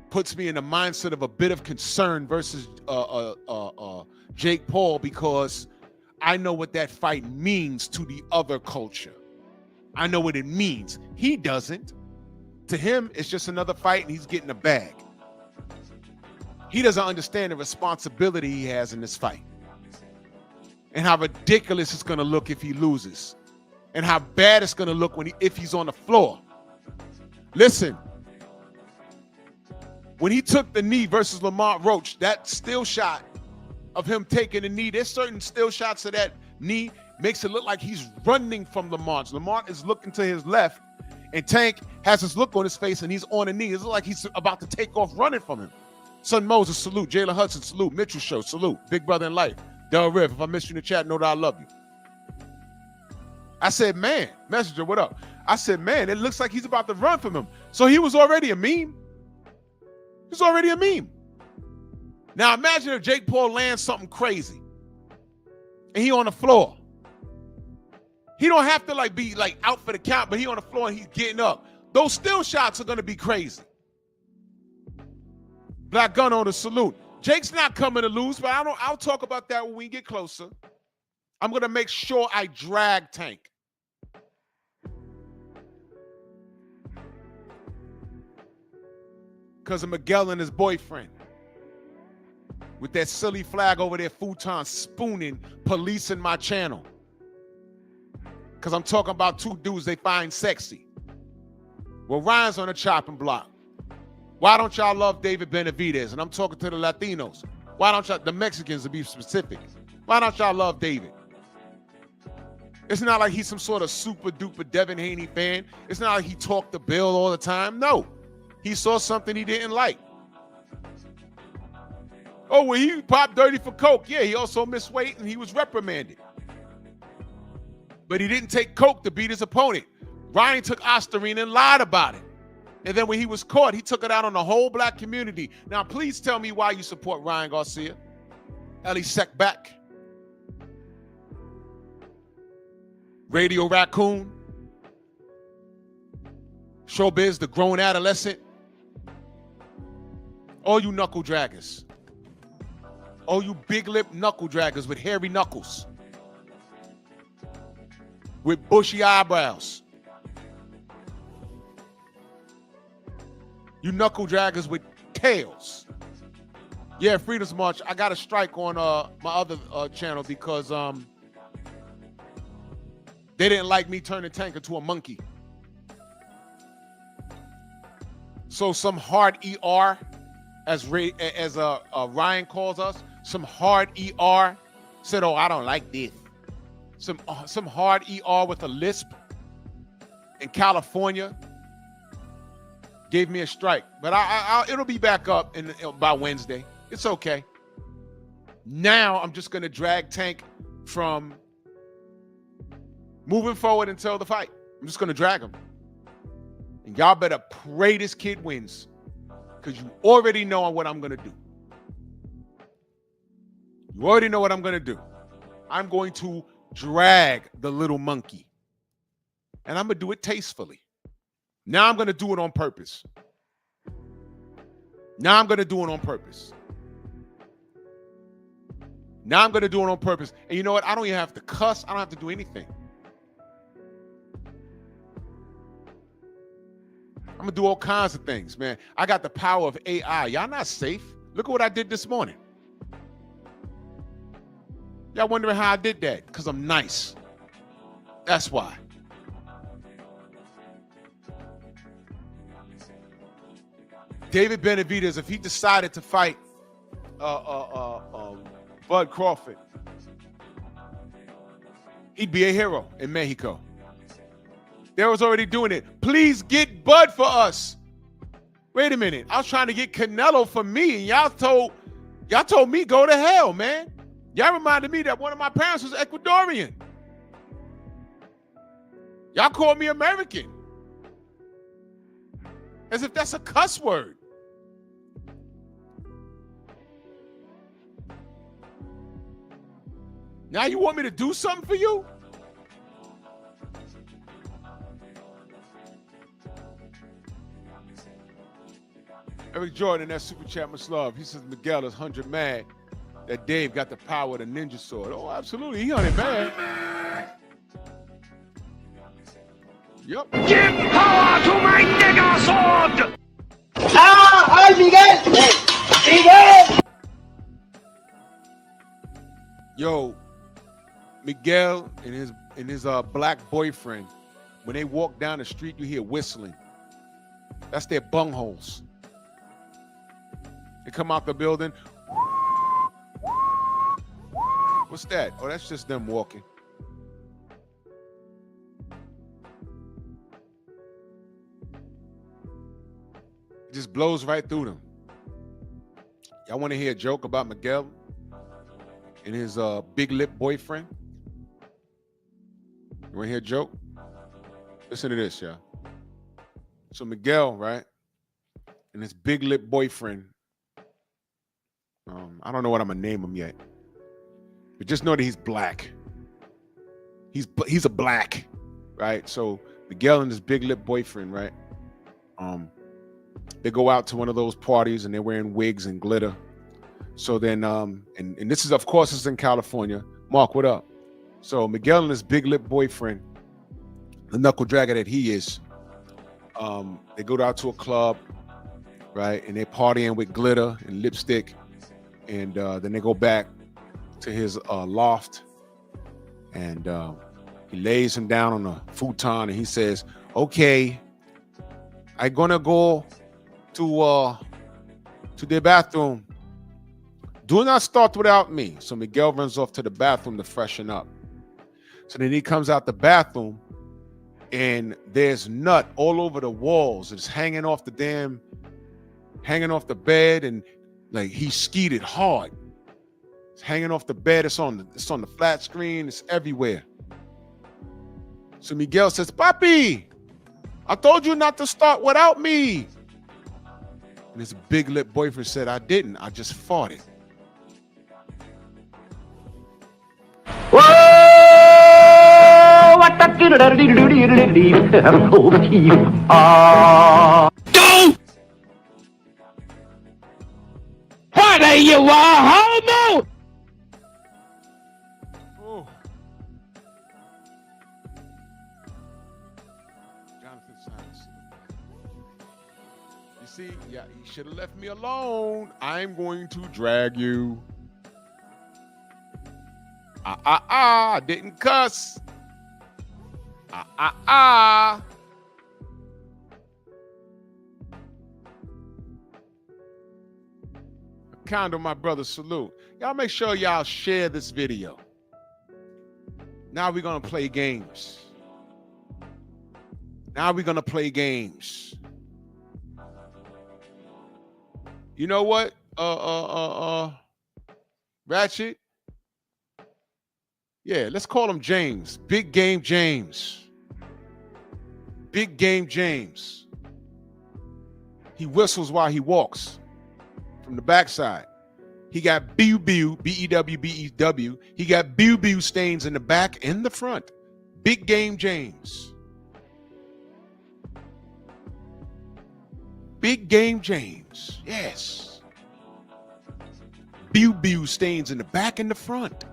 puts me in the mindset of a bit of concern versus Jake Paul because I know what that fight means to the other culture. I know what it means. He doesn't. To him, it's just another fight and he's getting a bag. He doesn't understand the responsibility he has in this fight and how ridiculous it's going to look if he loses and how bad it's going to look if he's on the floor. Listen, when he took the knee versus Lamont Roach, that still shot of him taking the knee, there's certain still shots of that knee makes it look like he's running from Lamont. Lamont is looking to his left, and Tank has this look on his face, and he's on the knee. It looks like he's about to take off running from him. Son Moses, salute. Jalen Hudson, salute. Mitchell Show, salute. Big Brother in Life. Del Riv, if I missed you in the chat, know that I love you. I said, man, Messenger, what up? I said, man, it looks like he's about to run from him. So he was already a meme. He's already a meme. Now imagine if Jake Paul lands something crazy and he on the floor. He don't have to be out for the count, but he on the floor and he's getting up. Those still shots are going to be crazy. Black Gun on the salute. Jake's not coming to lose, but I'll talk about that when we get closer. I'm going to make sure I drag Tank. Because of Miguel and his boyfriend. With that silly flag over their futon spooning, policing my channel. Because I'm talking about two dudes they find sexy. Well, Ryan's on the chopping block. Why don't y'all love David Benavidez? And I'm talking to the Latinos. Why don't y'all, the Mexicans to be specific, why don't y'all love David? It's not like he's some sort of super duper Devin Haney fan. It's not like he talked to Bill all the time. No. He saw something he didn't like. Oh, well, he popped dirty for coke. Yeah, he also missed weight and he was reprimanded. But he didn't take coke to beat his opponent. Ryan took Ostarine and lied about it. And then when he was caught, he took it out on the whole black community. Now, please tell me why you support Ryan Garcia. Ellie Sekback. Radio Raccoon. Showbiz, the grown adolescent. All you knuckle draggers. All you big lip knuckle draggers with hairy knuckles. With bushy eyebrows. You knuckle draggers with tails. Yeah, Freedom's March. I got a strike on my other channel because they didn't like me turning Tank into a monkey. So some hard ER, as Ryan calls us, some hard ER said, "Oh, I don't like this." Some hard ER with a lisp in California gave me a strike, but it'll be back up by Wednesday. It's okay. Now I'm just gonna drag Tank from moving forward until the fight. I'm just gonna drag him, and y'all better pray this kid wins, because you already know what I'm gonna do. You already know what I'm gonna do. I'm going to drag the little monkey, and I'm gonna do it tastefully. Now I'm going to do it on purpose. Now I'm going to do it on purpose. Now I'm going to do it on purpose. And you know what? I don't even have to cuss. I don't have to do anything. I'm going to do all kinds of things, man. I got the power of AI. Y'all not safe. Look at what I did this morning. Y'all wondering how I did that? Because I'm nice. That's why. David Benavidez, if he decided to fight Bud Crawford, he'd be a hero in Mexico. They was already doing it. Please get Bud for us. Wait a minute. I was trying to get Canelo for me, and y'all told me go to hell, man. Y'all reminded me that one of my parents was Ecuadorian. Y'all called me American. As if that's a cuss word. Now you want me to do something for you? Eric Jordan, that super chat, much love. He says Miguel is 100 mad that Dave got the power of the ninja sword. Oh, absolutely. He 100 mad. Yep. Give power to my nigger sword! ¡Ay, Miguel! ¡Miguel! Yo, Miguel and his black boyfriend, when they walk down the street, you hear whistling. That's their bungholes. They come out the building. What's that? Oh, that's just them walking. Just blows right through them. Y'all want to hear a joke about Miguel and his big lip boyfriend? You want to hear a joke? Listen to this, y'all. So Miguel, right, and his big lip boyfriend, I don't know what I'm gonna name him yet, but just know that he's black. He's a black, right? So Miguel and his big lip boyfriend, right? They go out to one of those parties and they're wearing wigs and glitter. So then, and this is, of course, it's in California. Mark, what up? So Miguel and his big lip boyfriend, the knuckle dragger that he is, they go out to a club, right? And they're partying with glitter and lipstick. And then they go back to his loft, and he lays him down on a futon and he says, okay, I'm gonna go to the bathroom. Do not start without me. So Miguel runs off to the bathroom to freshen up. So then he comes out the bathroom and there's nut all over the walls. It's hanging off the bed, and like he skeeted hard. It's hanging off the bed. It's on the flat screen. It's everywhere. So Miguel says, Papi, I told you not to start without me. And his big lip boyfriend said, I didn't. I just farted. Whoa! What the Don't! What are you, a homo? Oh. Jonathan Silas. You see, yeah, you should have left me alone. I'm going to drag you. I didn't cuss. Condo, my brother, salute. Y'all make sure y'all share this video. Now we're gonna play games. You know what? Ratchet. Yeah, let's call him James. Big Game James. Big Game James. He whistles while he walks from the backside. He got B-U-B-U, B-E-W-B-E-W. He got B-U-B-U stains in the back and the front. Big Game James. Big Game James. Yes. B-U-B-U stains in the back and the front.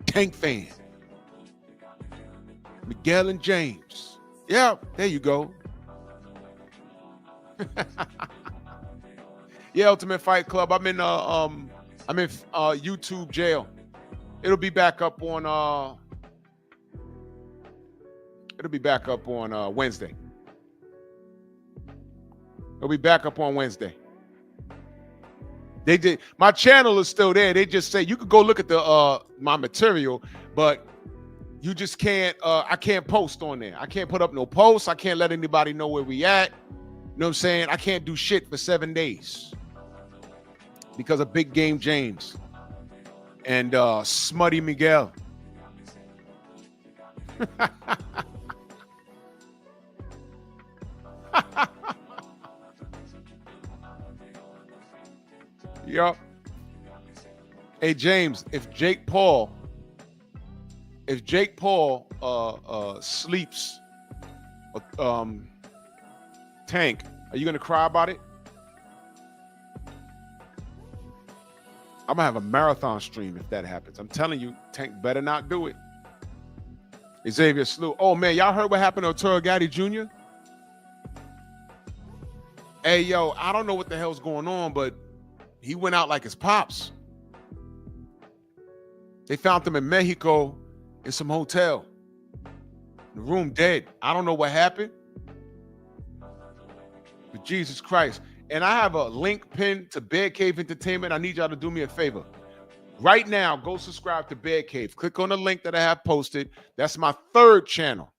Tank fan. Miguel and James. Yeah, there you go. Yeah, Ultimate Fight Club. I'm in YouTube jail. It'll be back up on Wednesday. It'll be back up on Wednesday. They did. My channel is still there. They just say you could go look at the my material, but you just can't. I can't post on there. I can't put up no posts. I can't let anybody know where we at. You know what I'm saying? I can't do shit for 7 days because of Big Game James and Smutty Miguel. Yup. Hey James, if Jake Paul sleeps Tank, are you gonna cry about it? I'm gonna have a marathon stream if that happens. I'm telling you, Tank better not do it. Xavier Slew. Oh man, y'all heard what happened to Arturo Gatti Jr.? Hey yo, I don't know what the hell's going on, but he went out like his pops. They found him in Mexico in some hotel. The room dead. I don't know what happened. But Jesus Christ. And I have a link pinned to Bear Cave Entertainment. I need y'all to do me a favor. Right now, go subscribe to Bear Cave. Click on the link that I have posted. That's my 3rd channel.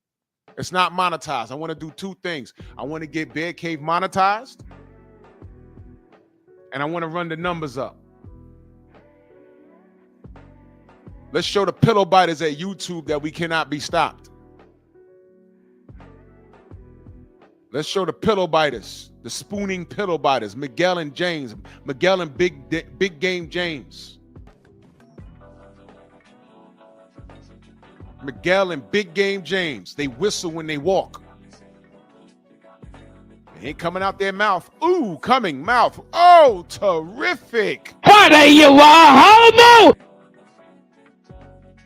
It's not monetized. I want to do 2 things. I want to get Bear Cave monetized. And I want to run the numbers up. Let's show the pillow biters at YouTube that we cannot be stopped. Let's show the pillow biters, the spooning pillow biters, Miguel and James, Miguel and Big Game James. Miguel and Big Game James, they whistle when they walk. They ain't coming out their mouth. Ooh, coming mouth. Oh, terrific. What are you, a homo?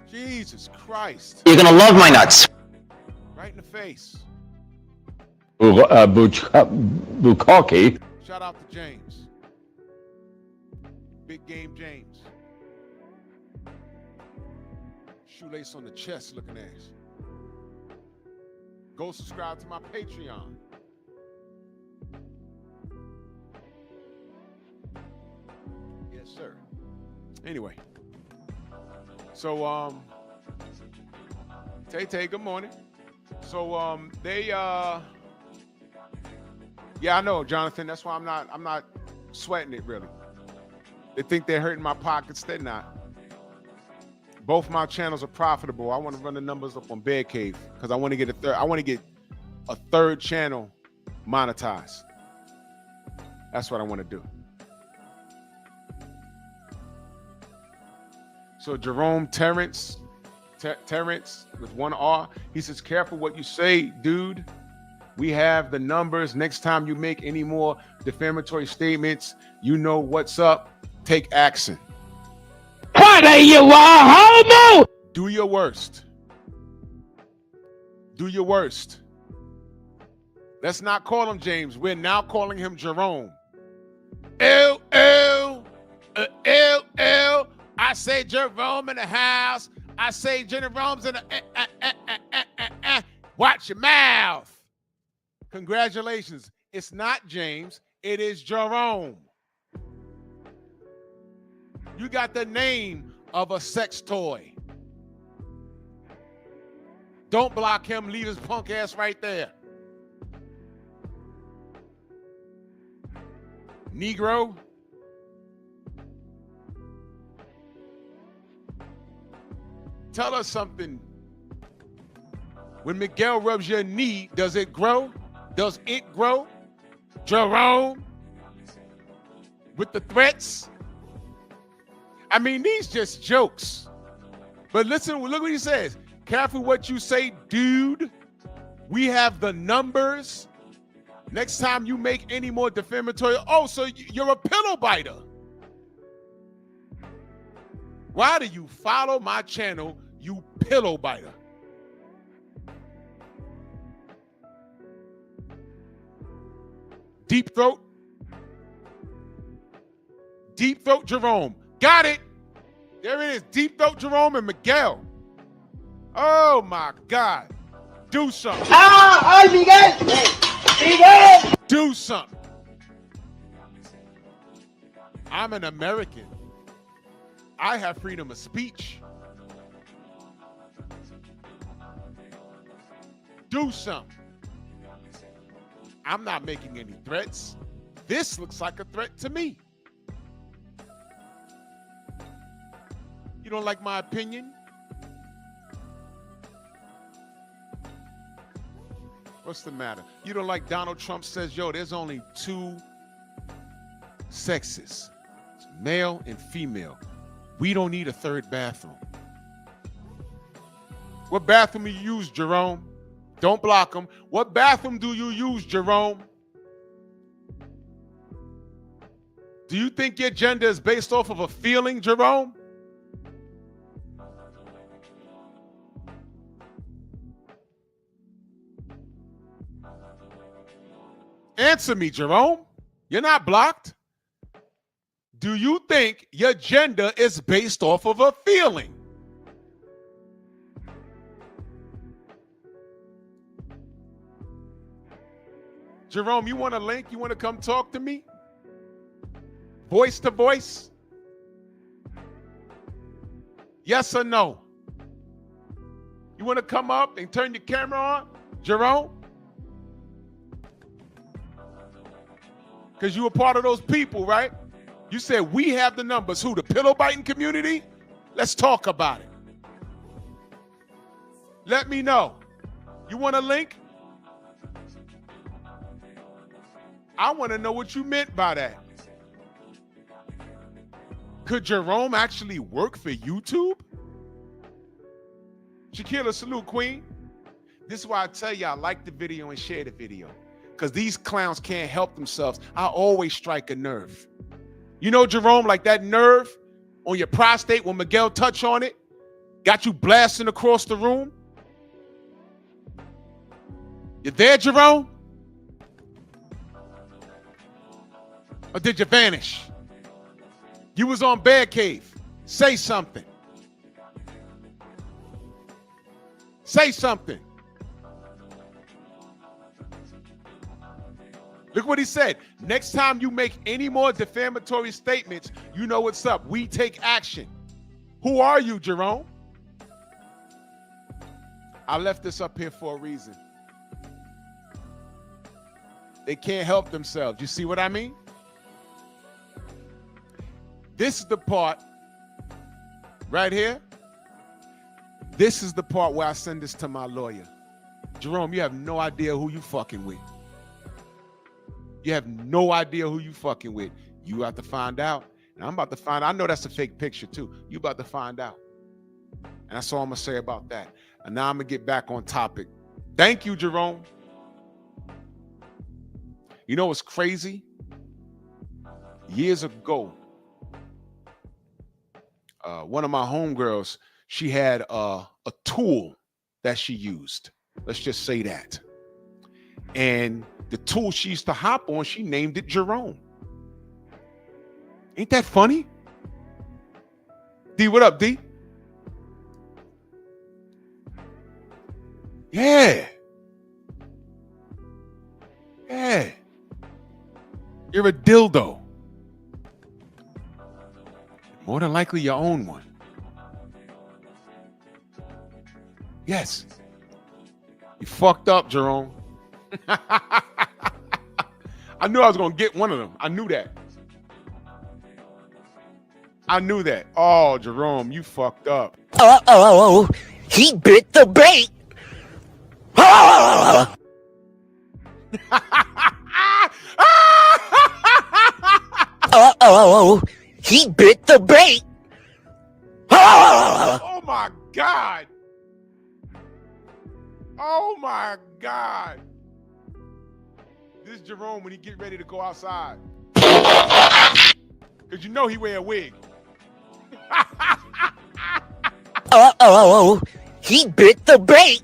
Jesus Christ. You're gonna love my nuts. Right in the face. Bukaki. Shout out to James. Big Game James. Shoelace on the chest looking ass. Go subscribe to my Patreon. Yes, sir. Anyway. So, Tay, good morning. So, yeah, I know, Jonathan. That's why I'm not sweating it really. They think they're hurting my pockets. They're not. Both my channels are profitable. I want to run the numbers up on Bear Cave because I want to get a third channel monetized. That's what I want to do. So Jerome Terrence with one R, he says, careful what you say, dude. We have the numbers. Next time you make any more defamatory statements, you know what's up. Take action. What are you, a homo? Do your worst. Do your worst. Let's not call him James. We're now calling him Jerome. L. I say Jerome in the house. I say Jerome's in the watch your mouth. Congratulations. It's not James. It is Jerome. You got the name of a sex toy. Don't block him. Leave his punk ass right there. Negro. Tell us something. When Miguel rubs your knee, does it grow? Does it grow? Jerome? With the threats? I mean, these just jokes. But listen, look what he says. Careful what you say, dude. We have the numbers. Next time you make any more defamatory, oh, so you're a pillow biter. Why do you follow my channel, you pillow biter? Deep Throat. Deep Throat Jerome. Got it. There it is. Deep Throat Jerome and Miguel. Oh my God. Do something. ¡Ay, Miguel! ¡Miguel! Do something. I'm an American. I have freedom of speech. Do something. I'm not making any threats. This looks like a threat to me. You don't like my opinion? What's the matter? You don't like Donald Trump says, yo, there's only two sexes, male and female. We don't need a third bathroom. What bathroom do you use, Jerome? Don't block him. What bathroom do you use, Jerome? Do you think your gender is based off of a feeling, Jerome? Answer me, Jerome. You're not blocked. Do you think your gender is based off of a feeling? Jerome, you want a link? You want to come talk to me? Voice to voice? Yes or no? You want to come up and turn your camera on, Jerome? Because you were part of those people, right? You said we have the numbers. Who, the pillow biting community? Let's talk about it. Let me know. You want a link? I want to know what you meant by that. Could Jerome actually work for YouTube? Shakira, salute, queen. This is why I tell y'all, like the video and share the video. Because these clowns can't help themselves. I always strike a nerve. You know, Jerome, like that nerve on your prostate when Miguel touched on it, got you blasting across the room. You there, Jerome? Or did you vanish? You was on Bear Cave. Say something. Say something. Look what he said. Next time you make any more defamatory statements, you know what's up. We take action. Who are you, Jerome? I left this up here for a reason. They can't help themselves. You see what I mean? This is the part right here. This is the part where I send this to my lawyer. Jerome, you have no idea who you fucking with. You have no idea who you fucking with. You have to find out. And I'm about to find out. I know that's a fake picture too. You about to find out. And that's all I'm going to say about that. And now I'm going to get back on topic. Thank you, Jerome. You know what's crazy? Years ago, one of my homegirls, she had a tool that she used. Let's just say that. And the tool she used to hop on, she named it Jerome. Ain't that funny? D, what up, D? Yeah. Yeah. You're a dildo. More than likely you own one. Yes. You fucked up, Jerome. I knew I was going to get one of them. I knew that. I knew that. Oh, Jerome, you fucked up. Uh-oh, he bit the bait. Uh-oh, he bit the bait. Oh, my God. Oh, my God. This Jerome when he get ready to go outside. Because you know he wear a wig. Uh-oh, he bit the bait.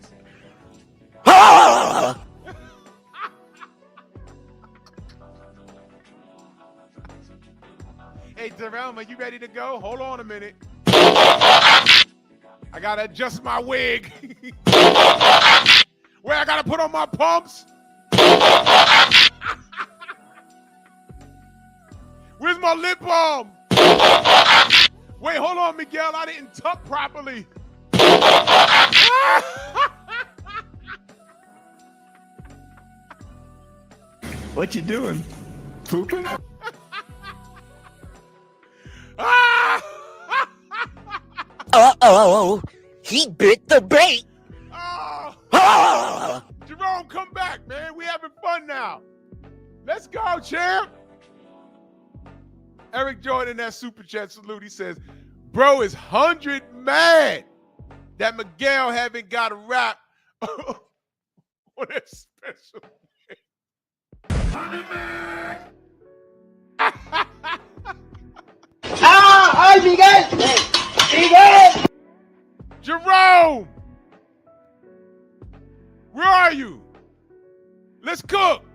Hey, Jerome, are you ready to go? Hold on a minute. I got to adjust my wig. Where I got to put on my pumps? Where's my lip balm? Wait, hold on, Miguel. I didn't tuck properly. What you doing? Pooping? Uh-oh, he bit the bait. Oh. Jerome, come back, man. We having fun now. Let's go, champ. Eric Jordan, that super chat salute. He says, bro is 100 mad that Miguel haven't got a rap on that special. 100 mad. ¡Ay, Miguel! ¡Miguel! Jerome! Where are you? Let's cook.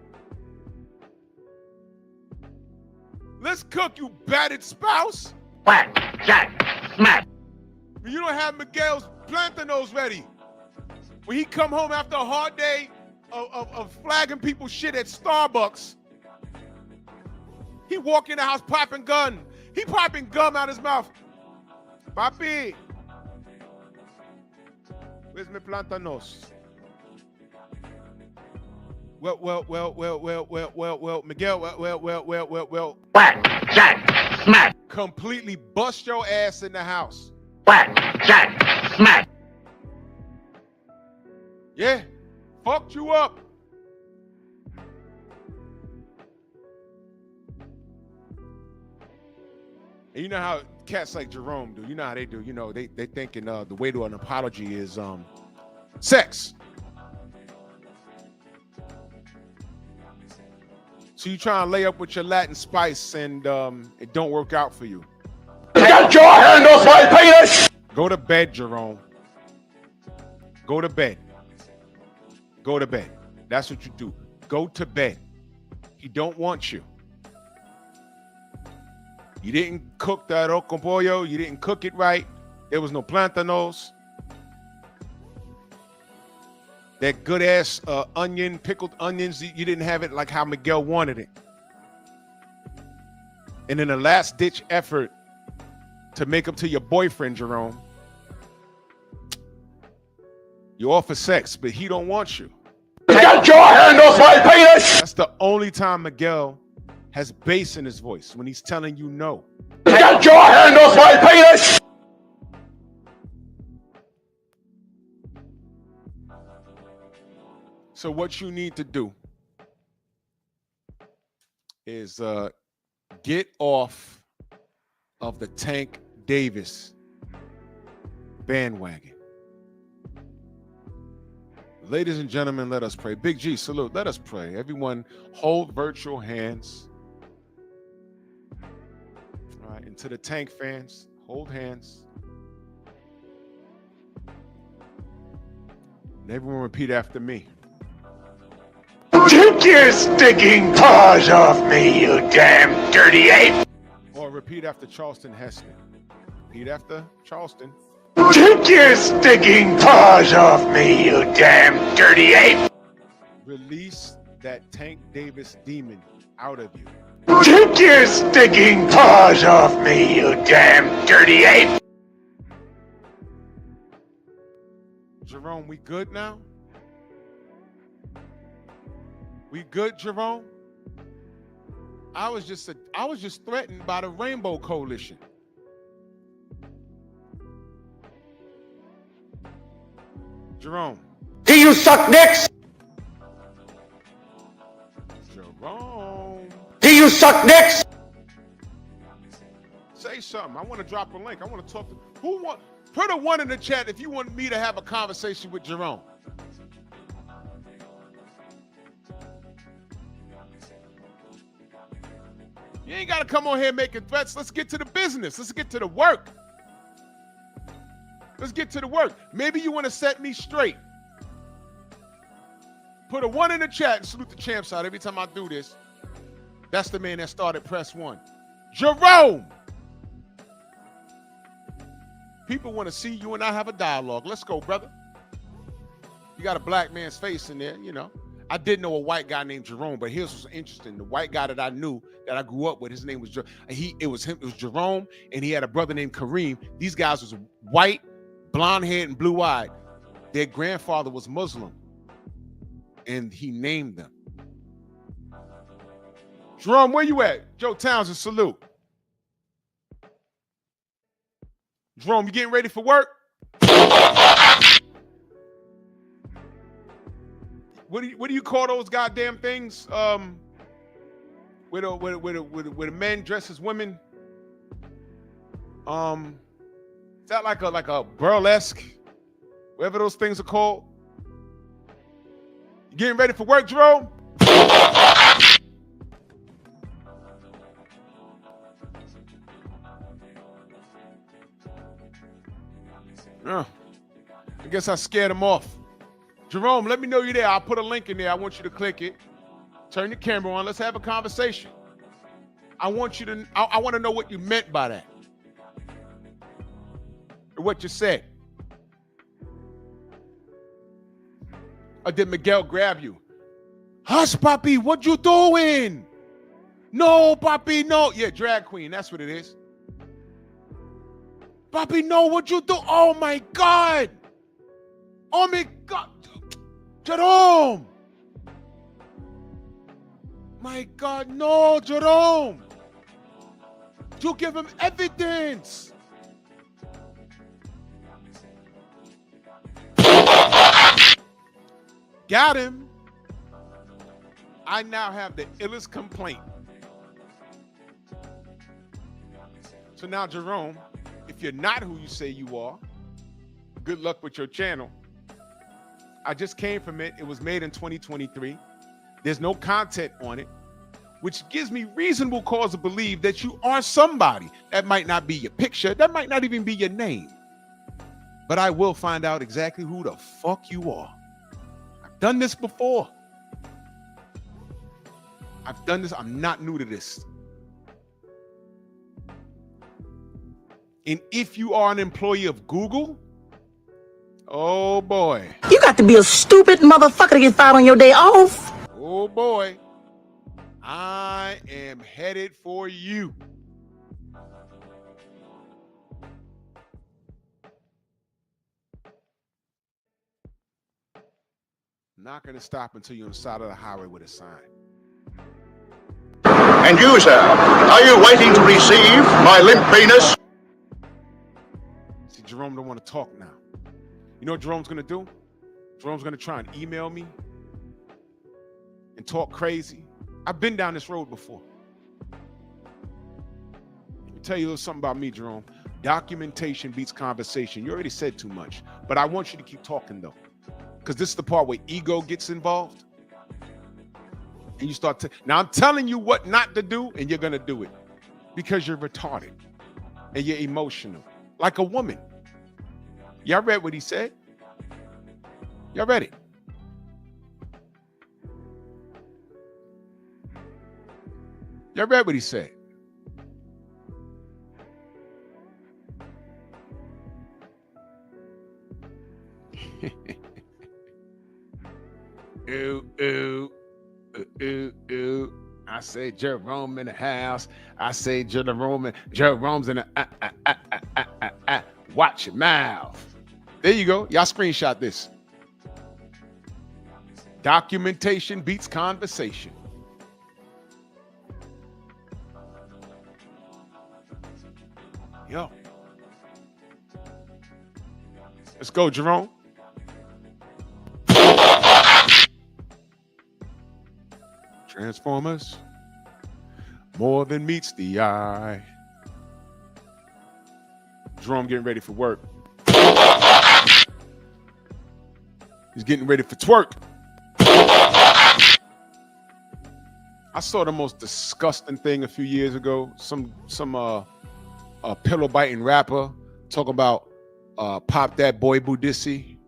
Let's cook, you battered spouse. Whack, jack, smack. You don't have Miguel's plantanos ready. When he come home after a hard day of flagging people's shit at Starbucks, he walk in the house popping gun. He popping gum out his mouth. Papi, where's my plantanos? Well, Miguel, well. Whack, jack, smack. Completely bust your ass in the house. Whack, jack, smack. Yeah, fucked you up. And you know how cats like Jerome do. You know how they do. You know, they thinking the way to an apology is sex. So you try and lay up with your Latin spice and it don't work out for you. Get your hand off my penis! Go to bed, Jerome. Go to bed. Go to bed. That's what you do. Go to bed. He don't want you. You didn't cook that arroz con pollo. You didn't cook it right. There was no plantanos. That good ass pickled onions, you didn't have it like how Miguel wanted it. And in a last ditch effort to make up to your boyfriend, Jerome, you offer sex, but he don't want you. Get your hand off my penis! That's the only time Miguel has bass in his voice, when he's telling you no. Get your hand off my penis! So what you need to do is get off of the Tank Davis bandwagon. Ladies and gentlemen, let us pray. Big G, salute. Let us pray. Everyone, hold virtual hands. All right, and to the Tank fans, hold hands. And everyone repeat after me. Take your sticking paws off me, you damn dirty ape! Or repeat after Charleston Heston. Repeat after Charleston. Take your sticking paws off me, you damn dirty ape! Release that Tank Davis demon out of you. Take your sticking paws off me, you damn dirty ape! Jerome, we good now? We good, Jerome? I was just threatened by the Rainbow Coalition. Jerome. Do you suck dicks? Jerome. Do you suck dicks? Say something. I want to drop a link. I want to talk to put a 1 in the chat if you want me to have a conversation with Jerome. You ain't got to come on here making threats. Let's get to the business. Let's get to the work. Let's get to the work. Maybe you want to set me straight. Put a 1 in the chat and salute the champs out every time I do this. That's the man that started Press 1. Jerome! People want to see you and I have a dialogue. Let's go, brother. You got a black man's face in there, you know. I did know a white guy named Jerome, but here's what's interesting. The white guy that I knew, that I grew up with, his name was it was Jerome, and he had a brother named Kareem. These guys was white, blonde-haired, and blue-eyed. Their grandfather was Muslim, and he named them. Jerome, where you at? Joe Townsend, salute. Jerome, you getting ready for work? What do you call those goddamn things? Where the men dress as women. Is that like a burlesque? Whatever those things are called. You getting ready for work, Jerome? I guess I scared him off. Jerome, let me know you're there. I'll put a link in there. I want you to click it. Turn the camera on. Let's have a conversation. I want to know what you meant by that. Or what you said. Or did Miguel grab you? Hush, Papi, what you doing? No, Papi, no. Yeah, drag queen, that's what it is. Papi, no, what you do? Oh my God. Oh my God. Jerome. My God, no, Jerome. You give him evidence. Got him. I now have the illest complaint. So now, Jerome, if you're not who you say you are, good luck with your channel. I just came from it. It was made in 2023. There's no content on it, which gives me reasonable cause to believe that you are somebody. That might not be your picture. That might not even be your name. But I will find out exactly who the fuck you are. I've done this before. I've done this. I'm not new to this. And if you are an employee of Google, oh boy. You got to be a stupid motherfucker to get fired on your day off. Oh boy. I am headed for you. Not going to stop until you're on the side of the highway with a sign. And you, sir, are you waiting to receive my limp penis? See, Jerome don't want to talk now. You know what Jerome's going to do? Jerome's going to try and email me and talk crazy. I've been down this road before. Let me tell you a little something about me, Jerome. Documentation beats conversation. You already said too much, but I want you to keep talking though, because this is the part where ego gets involved. And you start to, now I'm telling you what not to do, and you're going to do it because you're retarded and you're emotional, like a woman. Y'all read what he said? Y'all read it? Y'all read what he said? Ooh, ooh, ooh, ooh. I say Jerome in the house. I say Jerome's in the watch your mouth. There you go. Y'all screenshot this. Documentation beats conversation. Yo. Let's go, Jerome. Transformers. More than meets the eye. Jerome getting ready for work. He's getting ready for twerk. I saw the most disgusting thing a few years ago. Some pillow biting rapper talking about pop that boy Budissi.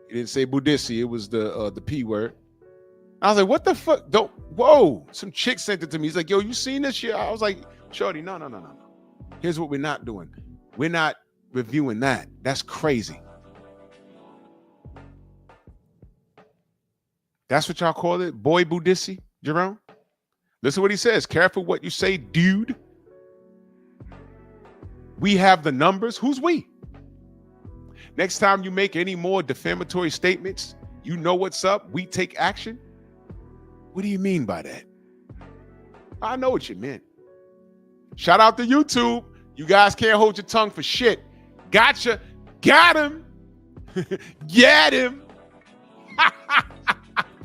He didn't say Budissi, it was the P word. I was like, what the fuck? Don't, whoa. Some chick sent it to me. He's like, yo, you seen this shit? I was like, shorty, no. Here's what we're not doing. We're not reviewing that. That's crazy. That's what y'all call it? Boy Budissi, Jerome? Listen to what he says. Careful what you say, dude. We have the numbers. Who's we? Next time you make any more defamatory statements, you know what's up. We take action. What do you mean by that? I know what you meant. Shout out to YouTube. You guys can't hold your tongue for shit. Gotcha. Got him. Get him.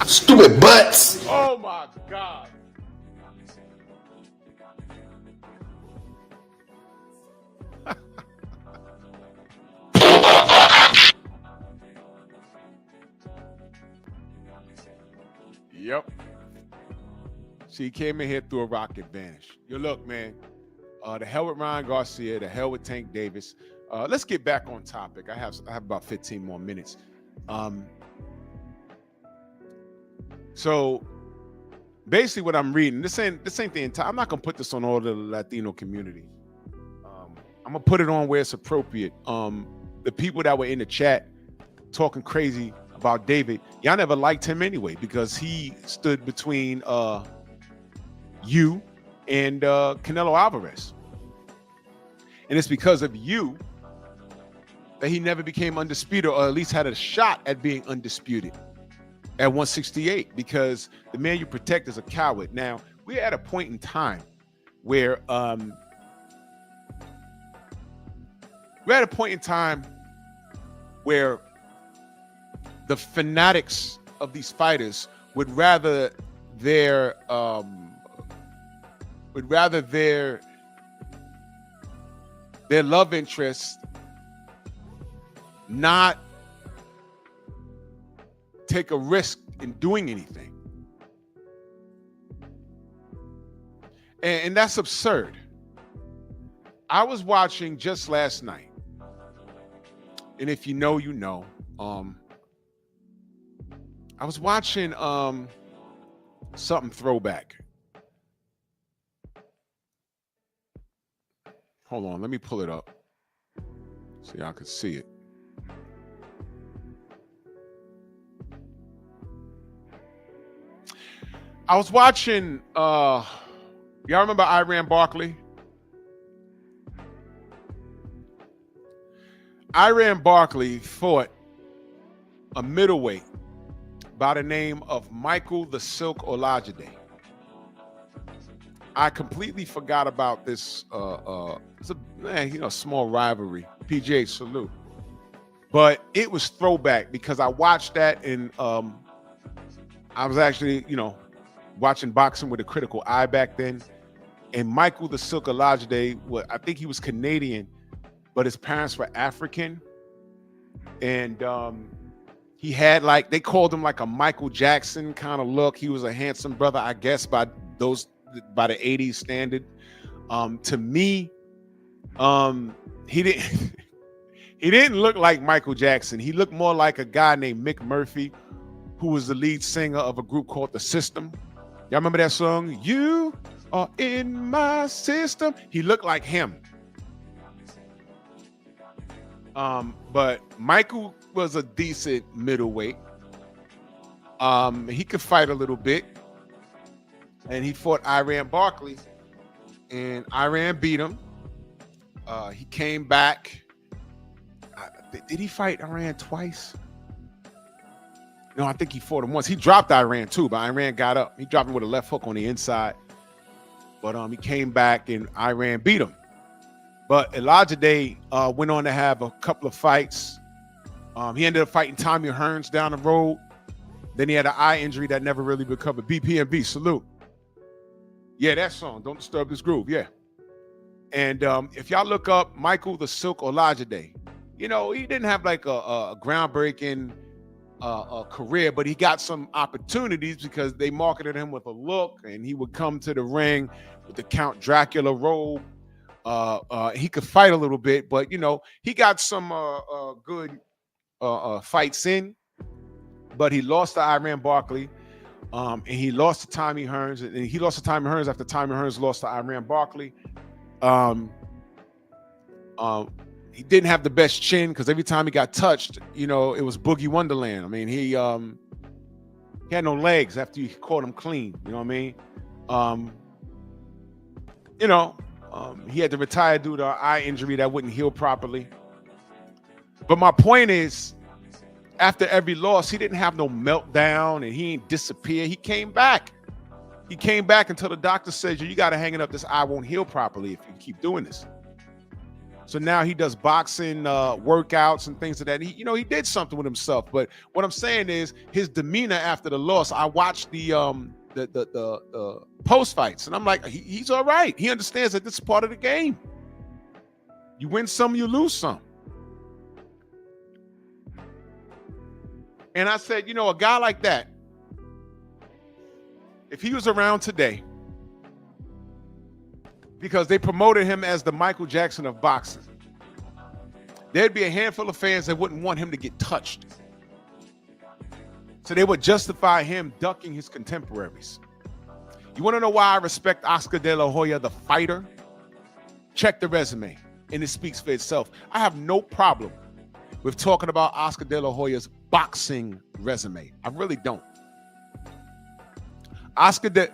Stupid butts. Oh my God. Yep. She came in here through a rocket, vanished. Yo, look, man. The hell with Ryan Garcia, the hell with Tank Davis. Let's get back on topic. I have about 15 more minutes. So basically what I'm reading, this ain't the entire, I'm not gonna put this on all the Latino community. I'm gonna put it on where it's appropriate. The people that were in the chat talking crazy about David, y'all never liked him anyway because he stood between you and Canelo Alvarez. And it's because of you that he never became undisputed, or at least had a shot at being undisputed at 168 because the man you protect is a coward. Now, we're at a point in time where the fanatics of these fighters would rather their love interest not take a risk in doing anything. And that's absurd. I was watching just last night, and if you know, you know. I was watching something throwback. Hold on, let me pull it up so y'all can see it. I was watching, y'all remember Iran Barkley? Iran Barkley fought a middleweight by the name of Michael the Silk Olajide. I completely forgot about this. It's a small rivalry. PGA salute, but it was throwback because I watched that and I was actually watching boxing with a critical eye back then. And Michael the Silk Olajide, I think he was Canadian, but his parents were African, and he had they called him like a Michael Jackson kind of look. He was a handsome brother, I guess, by the 80s standard. To me, he didn't he didn't look like Michael Jackson. He looked more like a guy named Mick Murphy, who was the lead singer of a group called The System. Y'all remember that song? You are in my system. He looked like him. But Michael was a decent middleweight. He could fight a little bit. And he fought Iran Barkley. And Iran beat him. He came back. Did he fight Iran twice? No, I think he fought him once. He dropped Iran too, but Iran got up. He dropped him with a left hook on the inside. But he came back and Iran beat him. But Olajide went on to have a couple of fights. He ended up fighting Tommy Hearns down the road. Then he had an eye injury that never really recovered. BPMB, salute. Yeah, that song, Don't Disturb This Groove, yeah. And if y'all look up Michael the Silk Olajide, he didn't have like a groundbreaking career, but he got some opportunities because they marketed him with a look, and he would come to the ring with the Count Dracula robe. He could fight a little bit, but he got some good fights in, but he lost to Iran Barkley, and he lost to Tommy Hearns, and he lost to Tommy Hearns after Tommy Hearns lost to Iran Barkley. He didn't have the best chin because every time he got touched, it was Boogie Wonderland. I mean, he had no legs after you caught him clean. You know what I mean? He had to retire due to an eye injury that wouldn't heal properly. But my point is, after every loss, he didn't have no meltdown and he didn't disappear. He came back. He came back until the doctor says, you got to hang it up. This eye won't heal properly if you keep doing this. So now he does boxing workouts and things of that. He did something with himself. But what I'm saying is his demeanor after the loss. I watched the post fights, and I'm like, he's all right. He understands that this is part of the game. You win some, you lose some. And I said, a guy like that, if he was around today, because they promoted him as the Michael Jackson of boxing, there'd be a handful of fans that wouldn't want him to get touched. So they would justify him ducking his contemporaries. You want to know why I respect Oscar De La Hoya, the fighter? Check the resume, and it speaks for itself. I have no problem with talking about Oscar De La Hoya's boxing resume. I really don't.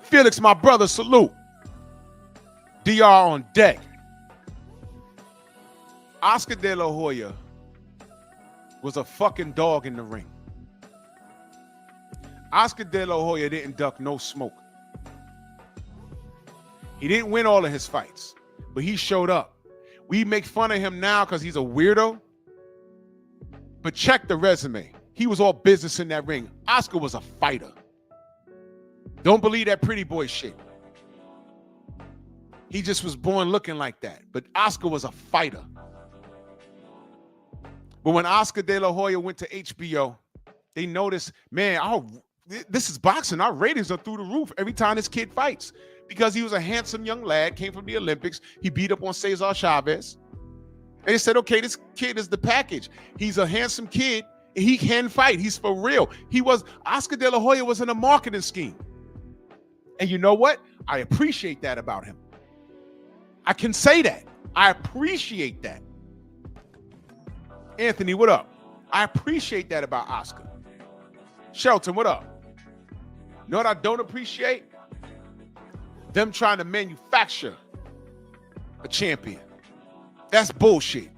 Felix, my brother, salute. DR on deck. Oscar De La Hoya was a fucking dog in the ring. Oscar De La Hoya didn't duck no smoke. He didn't win all of his fights, but he showed up. We make fun of him now because he's a weirdo, but check the resume. He was all business in that ring. Oscar was a fighter. Don't believe that pretty boy shit. He just was born looking like that, but Oscar was a fighter. But when Oscar De La Hoya went to HBO, they noticed, man, this is boxing. Our ratings are through the roof every time this kid fights. Because he was a handsome young lad, came from the Olympics. He beat up on Cesar Chavez. And they said, okay, this kid is the package. He's a handsome kid, and he can fight. He's for real. Oscar De La Hoya was in a marketing scheme. And you know what? I appreciate that about him. I can say that. I appreciate that. Anthony, what up? I appreciate that about Oscar. Shelton, what up? You know what I don't appreciate? Them trying to manufacture a champion. That's bullshit.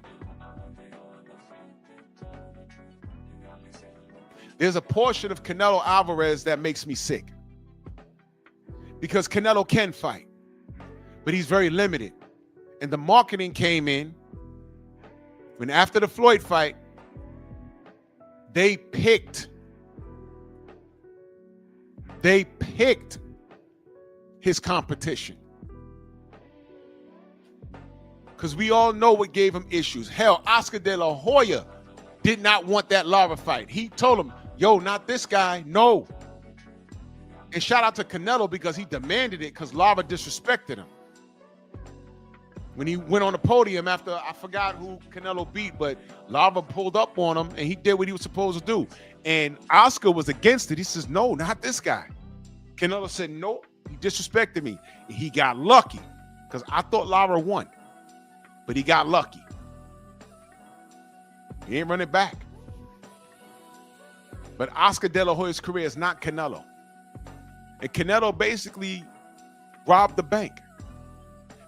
There's a portion of Canelo Alvarez that makes me sick. Because Canelo can fight, but he's very limited. And the marketing came in when after the Floyd fight, they picked his competition. Because we all know what gave him issues. Hell, Oscar De La Hoya did not want that Lara fight. He told him, yo, not this guy, no. And shout out to Canelo because he demanded it because Lara disrespected him. When he went on the podium after, I forgot who Canelo beat, but Lara pulled up on him and he did what he was supposed to do. And Oscar was against it. He says, no, not this guy. Canelo said, no, he disrespected me. And he got lucky because I thought Lara won, but he got lucky. He ain't running back. But Oscar De La Hoya's career is not Canelo. And Canelo basically robbed the bank.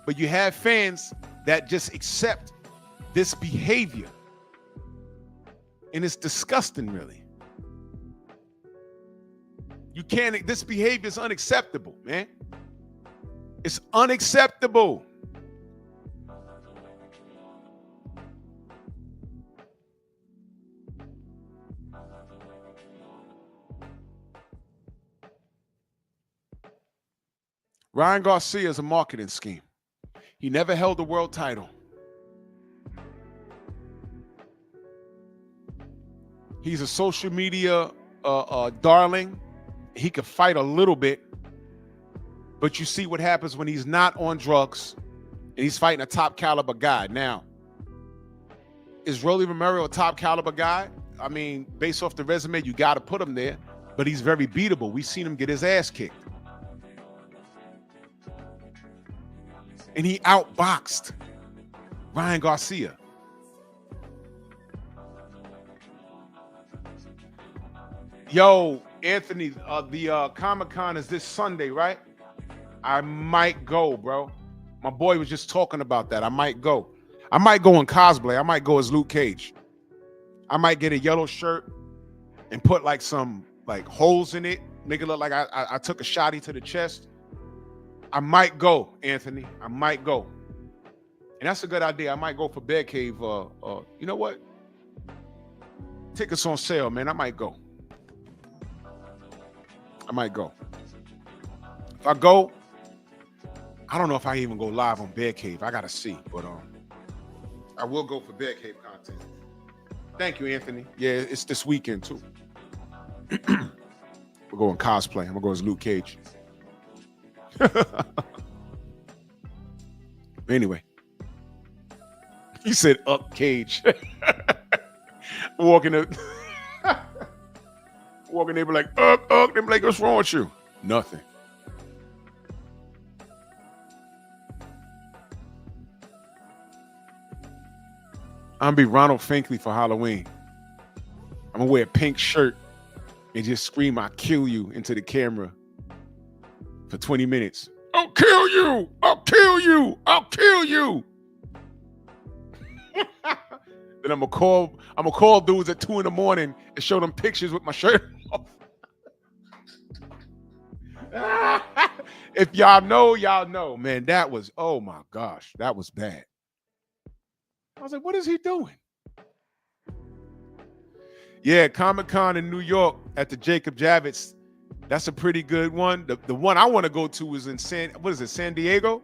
But you have fans that just accept this behavior. And it's disgusting, really. This behavior is unacceptable, man. It's unacceptable. Ryan Garcia is a marketing scheme. He never held a world title. He's a social media darling. He could fight a little bit, but you see what happens when he's not on drugs and he's fighting a top caliber guy. Now, is Rolly Romero a top caliber guy? I mean, based off the resume, you got to put him there, but he's very beatable. We've seen him get his ass kicked. And he outboxed Ryan Garcia. Yo, Anthony, the Comic-Con is this Sunday, right? I might go, bro. My boy was just talking about that. I might go. I might go in cosplay. I might go as Luke Cage. I might get a yellow shirt and put like some holes in it. Make it look like I took a shotty to the chest. I might go, Anthony. I might go. And that's a good idea. I might go for Bear Cave. You know what? Tickets on sale, man. I might go. I might go. If I go, I don't know if I even go live on Bear Cave. I gotta see, but I will go for Bear Cave content. Thank you, Anthony. Yeah, it's this weekend too. We're going cosplay. I'm gonna go as Luke Cage. Anyway, he said up Cage. Walking there, be like, up. They be like, what's wrong with you? Nothing. I'm gonna be Ronald Finkley for Halloween. I'm gonna wear a pink shirt and just scream, "I kill you" into the camera for 20 minutes. I'll kill you! I'll kill you! I'll kill you! Then I'm gonna call dudes at 2 a.m. and show them pictures with my shirt off. If y'all know, y'all know, man. That was, oh my gosh, that was bad. I was like, what is he doing? Yeah, Comic-Con in New York at the Jacob Javits. That's a pretty good one. The one I want to go to is in San Diego?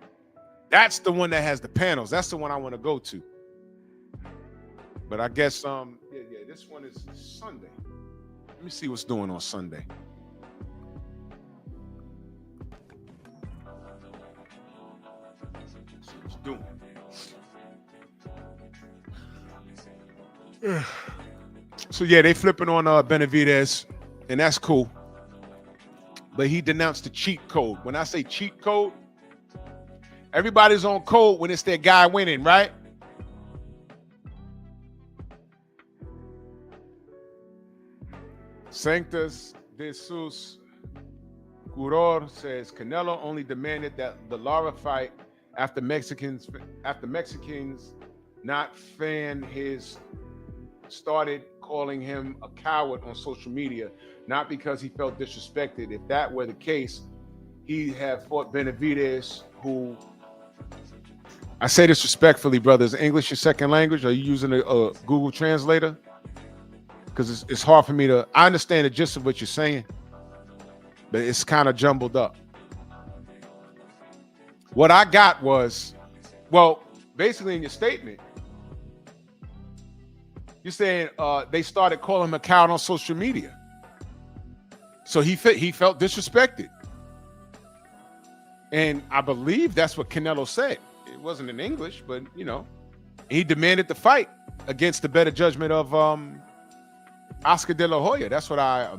That's the one that has the panels. That's the one I want to go to. But I guess this one is Sunday. Let me see what's doing on Sunday. See what's doing. So yeah, they flipping on Benavidez, and that's cool. But he denounced the cheat code. When I say cheat code, everybody's on code when it's their guy winning, right? Sanctus de sus Curor says Canelo only demanded that the Lara fight after Mexicans not fan his started calling him a coward on social media, not because he felt disrespected. If that were the case, he had fought Benavidez, who, I say this respectfully, brother, is English your second language? Are you using a Google translator? Because it's hard for me to, I understand the gist of what you're saying, but it's kind of jumbled up. What I got was, well, basically in your statement, you're saying they started calling him a coward on social media. So he felt disrespected. And I believe that's what Canelo said. It wasn't in English, but, you know, he demanded the fight against the better judgment of Oscar De La Hoya. That's what I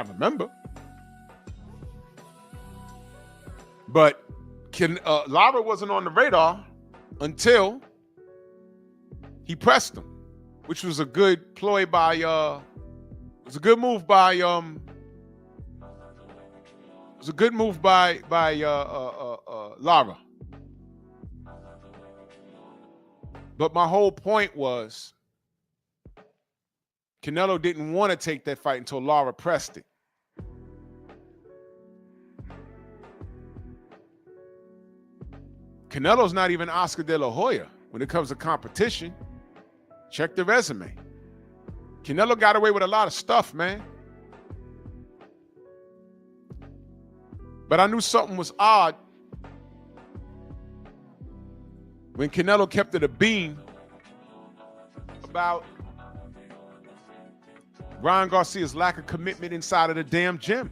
remember. But Lara wasn't on the radar until he pressed him, which was a good ploy by Lara. But my whole point was Canelo didn't want to take that fight until Lara pressed it. Canelo's not even Oscar De La Hoya when it comes to competition. Check the resume. Canelo got away with a lot of stuff, man. But I knew something was odd when Canelo kept it a beam about Ryan Garcia's lack of commitment inside of the damn gym.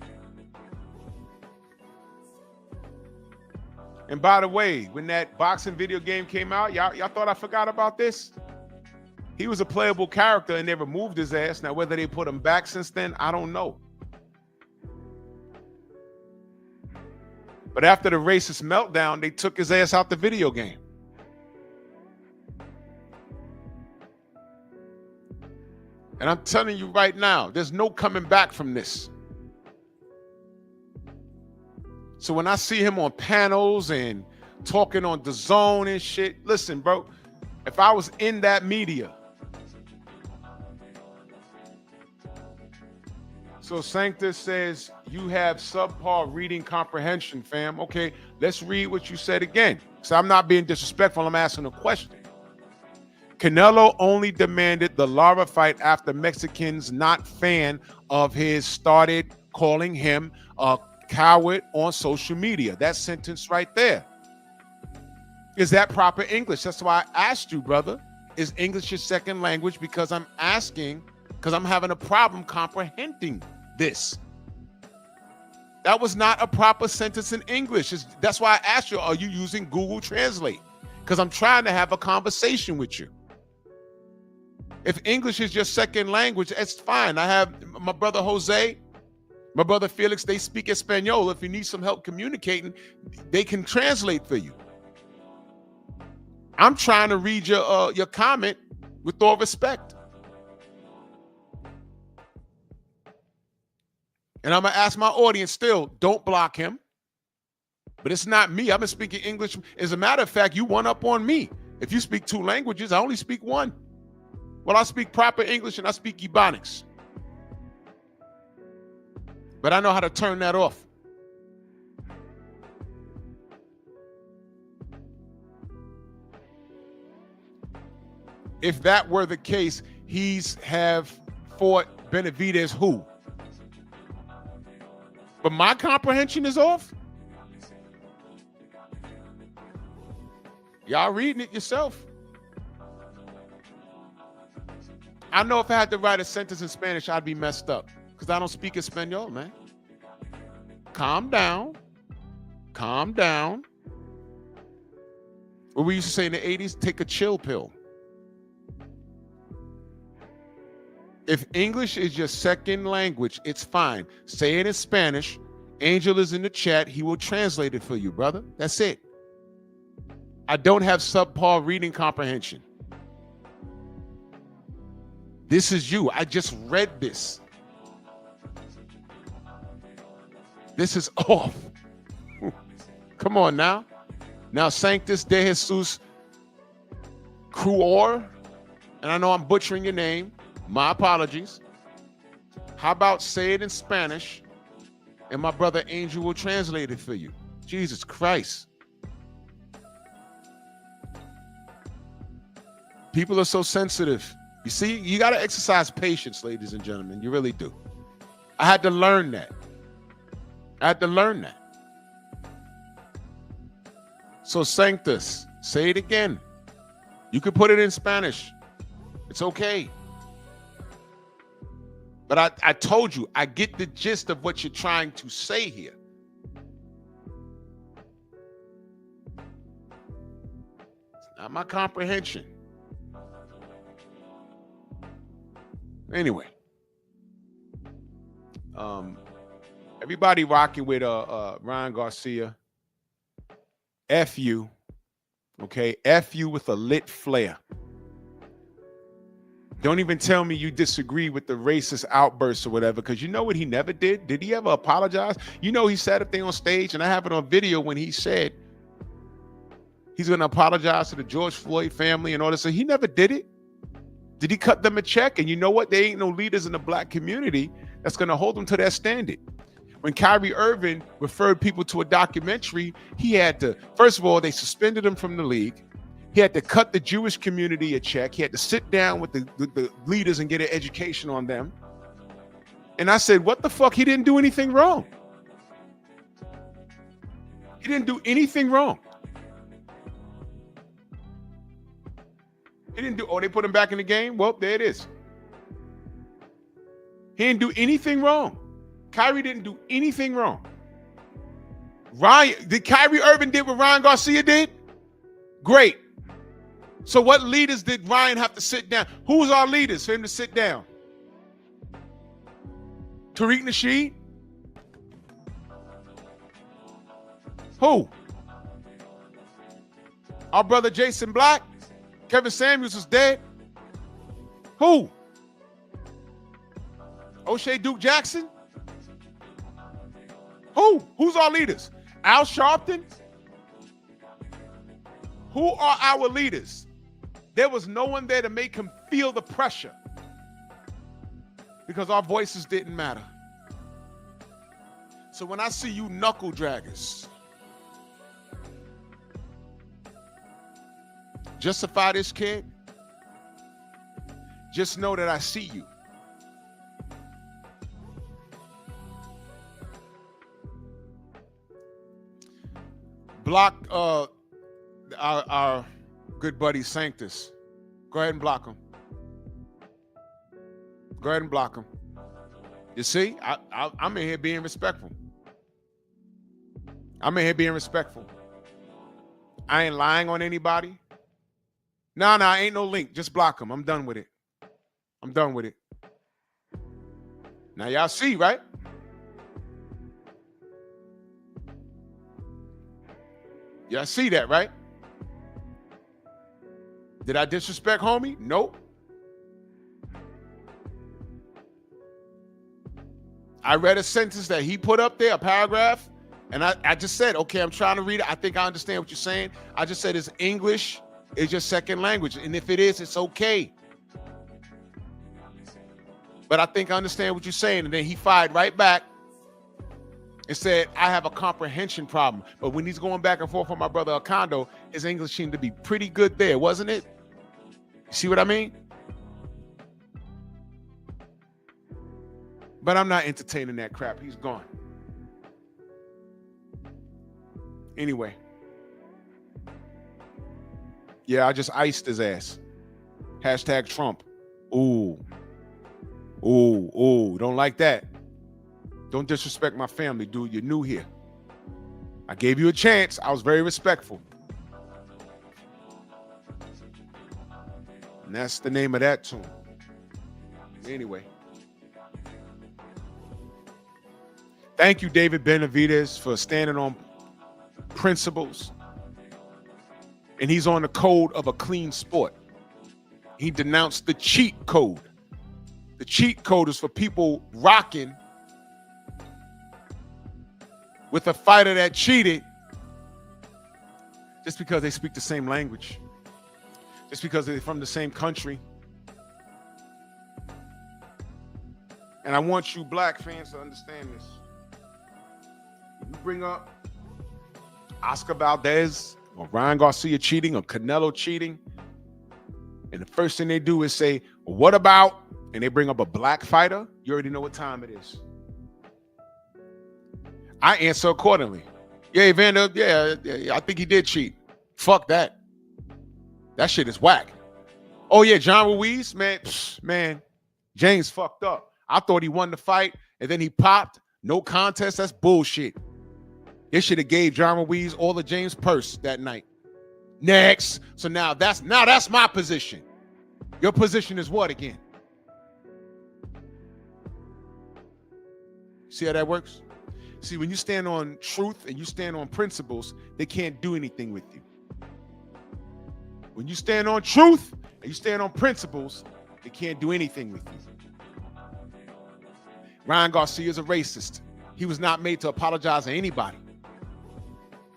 And by the way, when that boxing video game came out, y'all thought I forgot about this? He was a playable character and they removed his ass. Now, whether they put him back since then, I don't know. But after the racist meltdown, they took his ass out the video game. And I'm telling you right now, there's no coming back from this. So when I see him on panels and talking on the zone and shit, listen, bro, if I was in that media. So Sanctus says, you have subpar reading comprehension, fam. Okay, let's read what you said again. So I'm not being disrespectful, I'm asking a question. Canelo only demanded the Lara fight after Mexicans not fan of his started calling him a coward on social media. That sentence right there. Is that proper English? That's why I asked you, brother. Is English your second language? Because I'm asking, because I'm having a problem comprehending this. That was not a proper sentence in English. That's why I asked you, are you using Google Translate? Because I'm trying to have a conversation with you. If English is your second language, it's fine. I have my brother Jose, my brother Felix, they speak Espanol. If you need some help communicating, they can translate for you. I'm trying to read your comment with all respect. And I'm going to ask my audience still, don't block him. But it's not me. I've been speaking English. As a matter of fact, you one up on me. If you speak two languages, I only speak one. Well, I speak proper English and I speak Ebonics. But I know how to turn that off. if that were the case, he's have fought Benavidez who? But my comprehension is off. Y'all reading it yourself. I know if I had to write a sentence in Spanish, I'd be messed up because I don't speak Espanol, man. Calm down. Calm down. What we used to say in the 80s, take a chill pill. If English is your second language, it's fine. Say it in Spanish. Angel is in the chat. He will translate it for you, brother. That's it. I don't have subpar reading comprehension. This is you. I just read this. This is off. Come on now. Now, Sanctus de Jesus Cruor, and I know I'm butchering your name. My apologies. How about say it in Spanish, and my brother Angel will translate it for you. Jesus Christ. People are so sensitive. You see, you got to exercise patience, ladies and gentlemen. You really do. I had to learn that. So Sanctus, say it again. You could put it in Spanish. It's okay. But I told you, I get the gist of what you're trying to say here. It's not my comprehension. Anyway. Everybody rocking with Ryan Garcia. F you. Okay? F you with a lit flare. Don't even tell me you disagree with the racist outbursts or whatever, because you know what he never did? Did he ever apologize? You know he said a thing on stage, and I have it on video when he said he's going to apologize to the George Floyd family and all this. So he never did it. Did he cut them a check? And you know what? There ain't no leaders in the black community that's going to hold them to that standard. When Kyrie Irving referred people to a documentary, he had to, first of all, they suspended him from the league. He had to cut the Jewish community a check. He had to sit down with the leaders and get an education on them. And I said, what the fuck? He didn't do anything wrong. He didn't do anything wrong. He didn't do, oh, they put him back in the game? Well, there it is. He didn't do anything wrong. Kyrie didn't do anything wrong. Did Kyrie Irving did what Ryan Garcia did? Great. So what leaders did Ryan have to sit down? Who was our leaders for him to sit down? Tariq Nasheed? Who? Our brother Jason Black? Kevin Samuels was dead? Who? O'Shea Duke Jackson? Who? Who's our leaders? Al Sharpton? Who are our leaders? There was no one there to make him feel the pressure because our voices didn't matter. So when I see you knuckle draggers justify this kid, just know that I see you. Block our good buddy Sanctus. Go ahead and block him. Go ahead and block him. You see, I'm in here being respectful. I'm in here being respectful. I ain't lying on anybody. No, ain't no link. Just block him. I'm done with it. I'm done with it. Now y'all see, right? Y'all see that, right? Did I disrespect homie? Nope. I read a sentence that he put up there, a paragraph, and I just said, okay, I'm trying to read it. I think I understand what you're saying. I just said it's English is your second language. And if it is, it's okay. But I think I understand what you're saying. And then he fired right back and said, I have a comprehension problem. But when he's going back and forth with my brother Acondo, his English seemed to be pretty good there, wasn't it? You see what I mean? But I'm not entertaining that crap. He's gone. Anyway. Yeah, I just iced his ass. Hashtag Trump. Ooh. Ooh, ooh. Don't like that. Don't disrespect my family, dude. You're new here. I gave you a chance. I was very respectful. And that's the name of that tune. Anyway. Thank you, David Benavidez, for standing on principles. And he's on the code of a clean sport. He denounced the cheat code. The cheat code is for people rocking with a fighter that cheated just because they speak the same language, just because they're from the same country. And I want you black fans to understand this. You bring up Oscar Valdez or Ryan Garcia cheating or Canelo cheating, and the first thing they do is say, well, what about, and they bring up a black fighter, you already know what time it is. I answer accordingly. Yeah, Evander, yeah, I think he did cheat. Fuck that. That shit is whack. Oh yeah, John Ruiz, man, James fucked up. I thought he won the fight, and then he popped. No contest, that's bullshit. They should have gave John Ruiz all the James purse that night. Next. So now that's my position. Your position is what again? See how that works? See, when you stand on truth and you stand on principles, they can't do anything with you. When you stand on truth and you stand on principles, they can't do anything with you. Ryan Garcia is a racist. He was not made to apologize to anybody.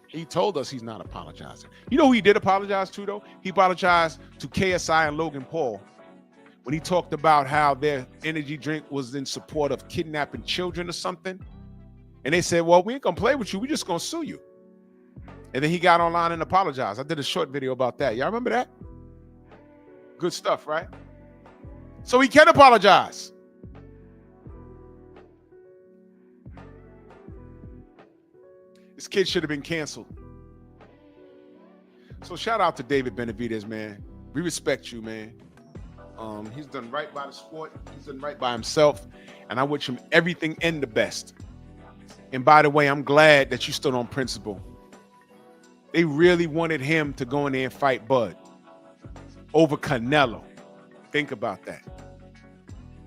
He told us he's not apologizing. You know who he did apologize to, though? He apologized to KSI and Logan Paul when he talked about how their energy drink was in support of kidnapping children or something. And they said, well, we ain't gonna play with you. We just gonna sue you. And then he got online and apologized. I did a short video about that. Y'all remember that? Good stuff, right? So he can apologize. This kid should have been canceled. So shout out to David Benavidez, man. We respect you, man. He's done right by the sport. He's done right by himself. And I wish him everything and the best. And by the way, I'm glad that you stood on principle. They really wanted him to go in there and fight Bud over Canelo. Think about that.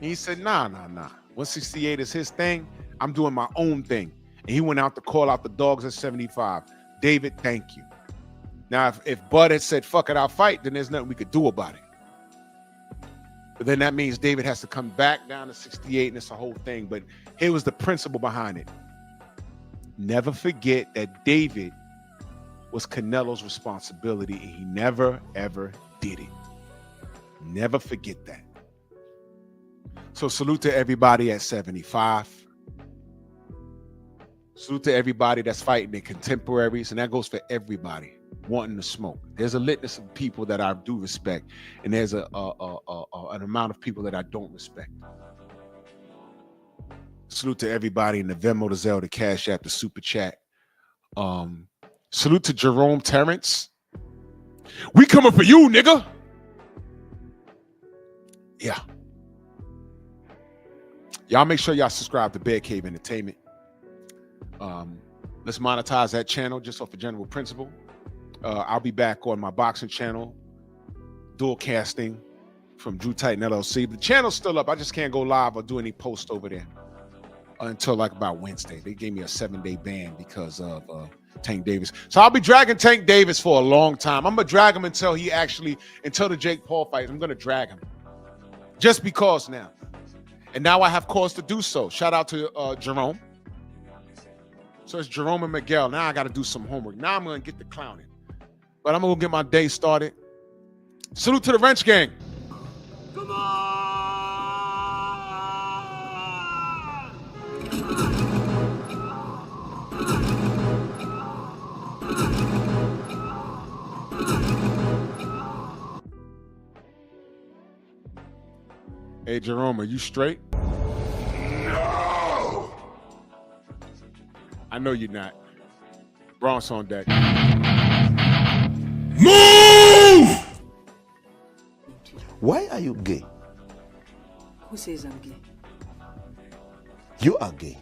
And he said, nah. 168 is his thing. I'm doing my own thing. And he went out to call out the dogs at 75. David, thank you. Now, if Bud had said, fuck it, I'll fight, then there's nothing we could do about it. But then that means David has to come back down to 68, and it's a whole thing. But here was the principle behind it. Never forget that David was Canelo's responsibility, and he never, ever did it. Never forget that. So salute to everybody at 75. Salute to everybody that's fighting their contemporaries, and that goes for everybody wanting to smoke. There's a litmus of people that I do respect, and there's an amount of people that I don't respect. Salute to everybody in the Venmo, the Zelle, the Cash App, the Super Chat. Salute to Jerome Terrence. We coming for you, nigga. Yeah. Y'all make sure y'all subscribe to Bear Cave Entertainment. Let's monetize that channel just off a general principle. I'll be back on my boxing channel, dual casting from Drew Titan LLC. The channel's still up. I just can't go live or do any post over there until like about Wednesday. They gave me a 7-day ban because of Tank Davis. So I'll be dragging Tank Davis for a long time. I'm gonna drag him until the Jake Paul fight. I'm gonna drag him just because now. And now I have cause to do so. Shout out to Jerome. So it's Jerome and Miguel. Now I got to do some homework. Now I'm going to get the clowning. But I'm going to get my day started. Salute to the Wrench Gang. Come on! Hey, Jerome, are you straight? No! I know you're not. Bronx on deck. Move! Why are you gay? Who says I'm gay? You are gay.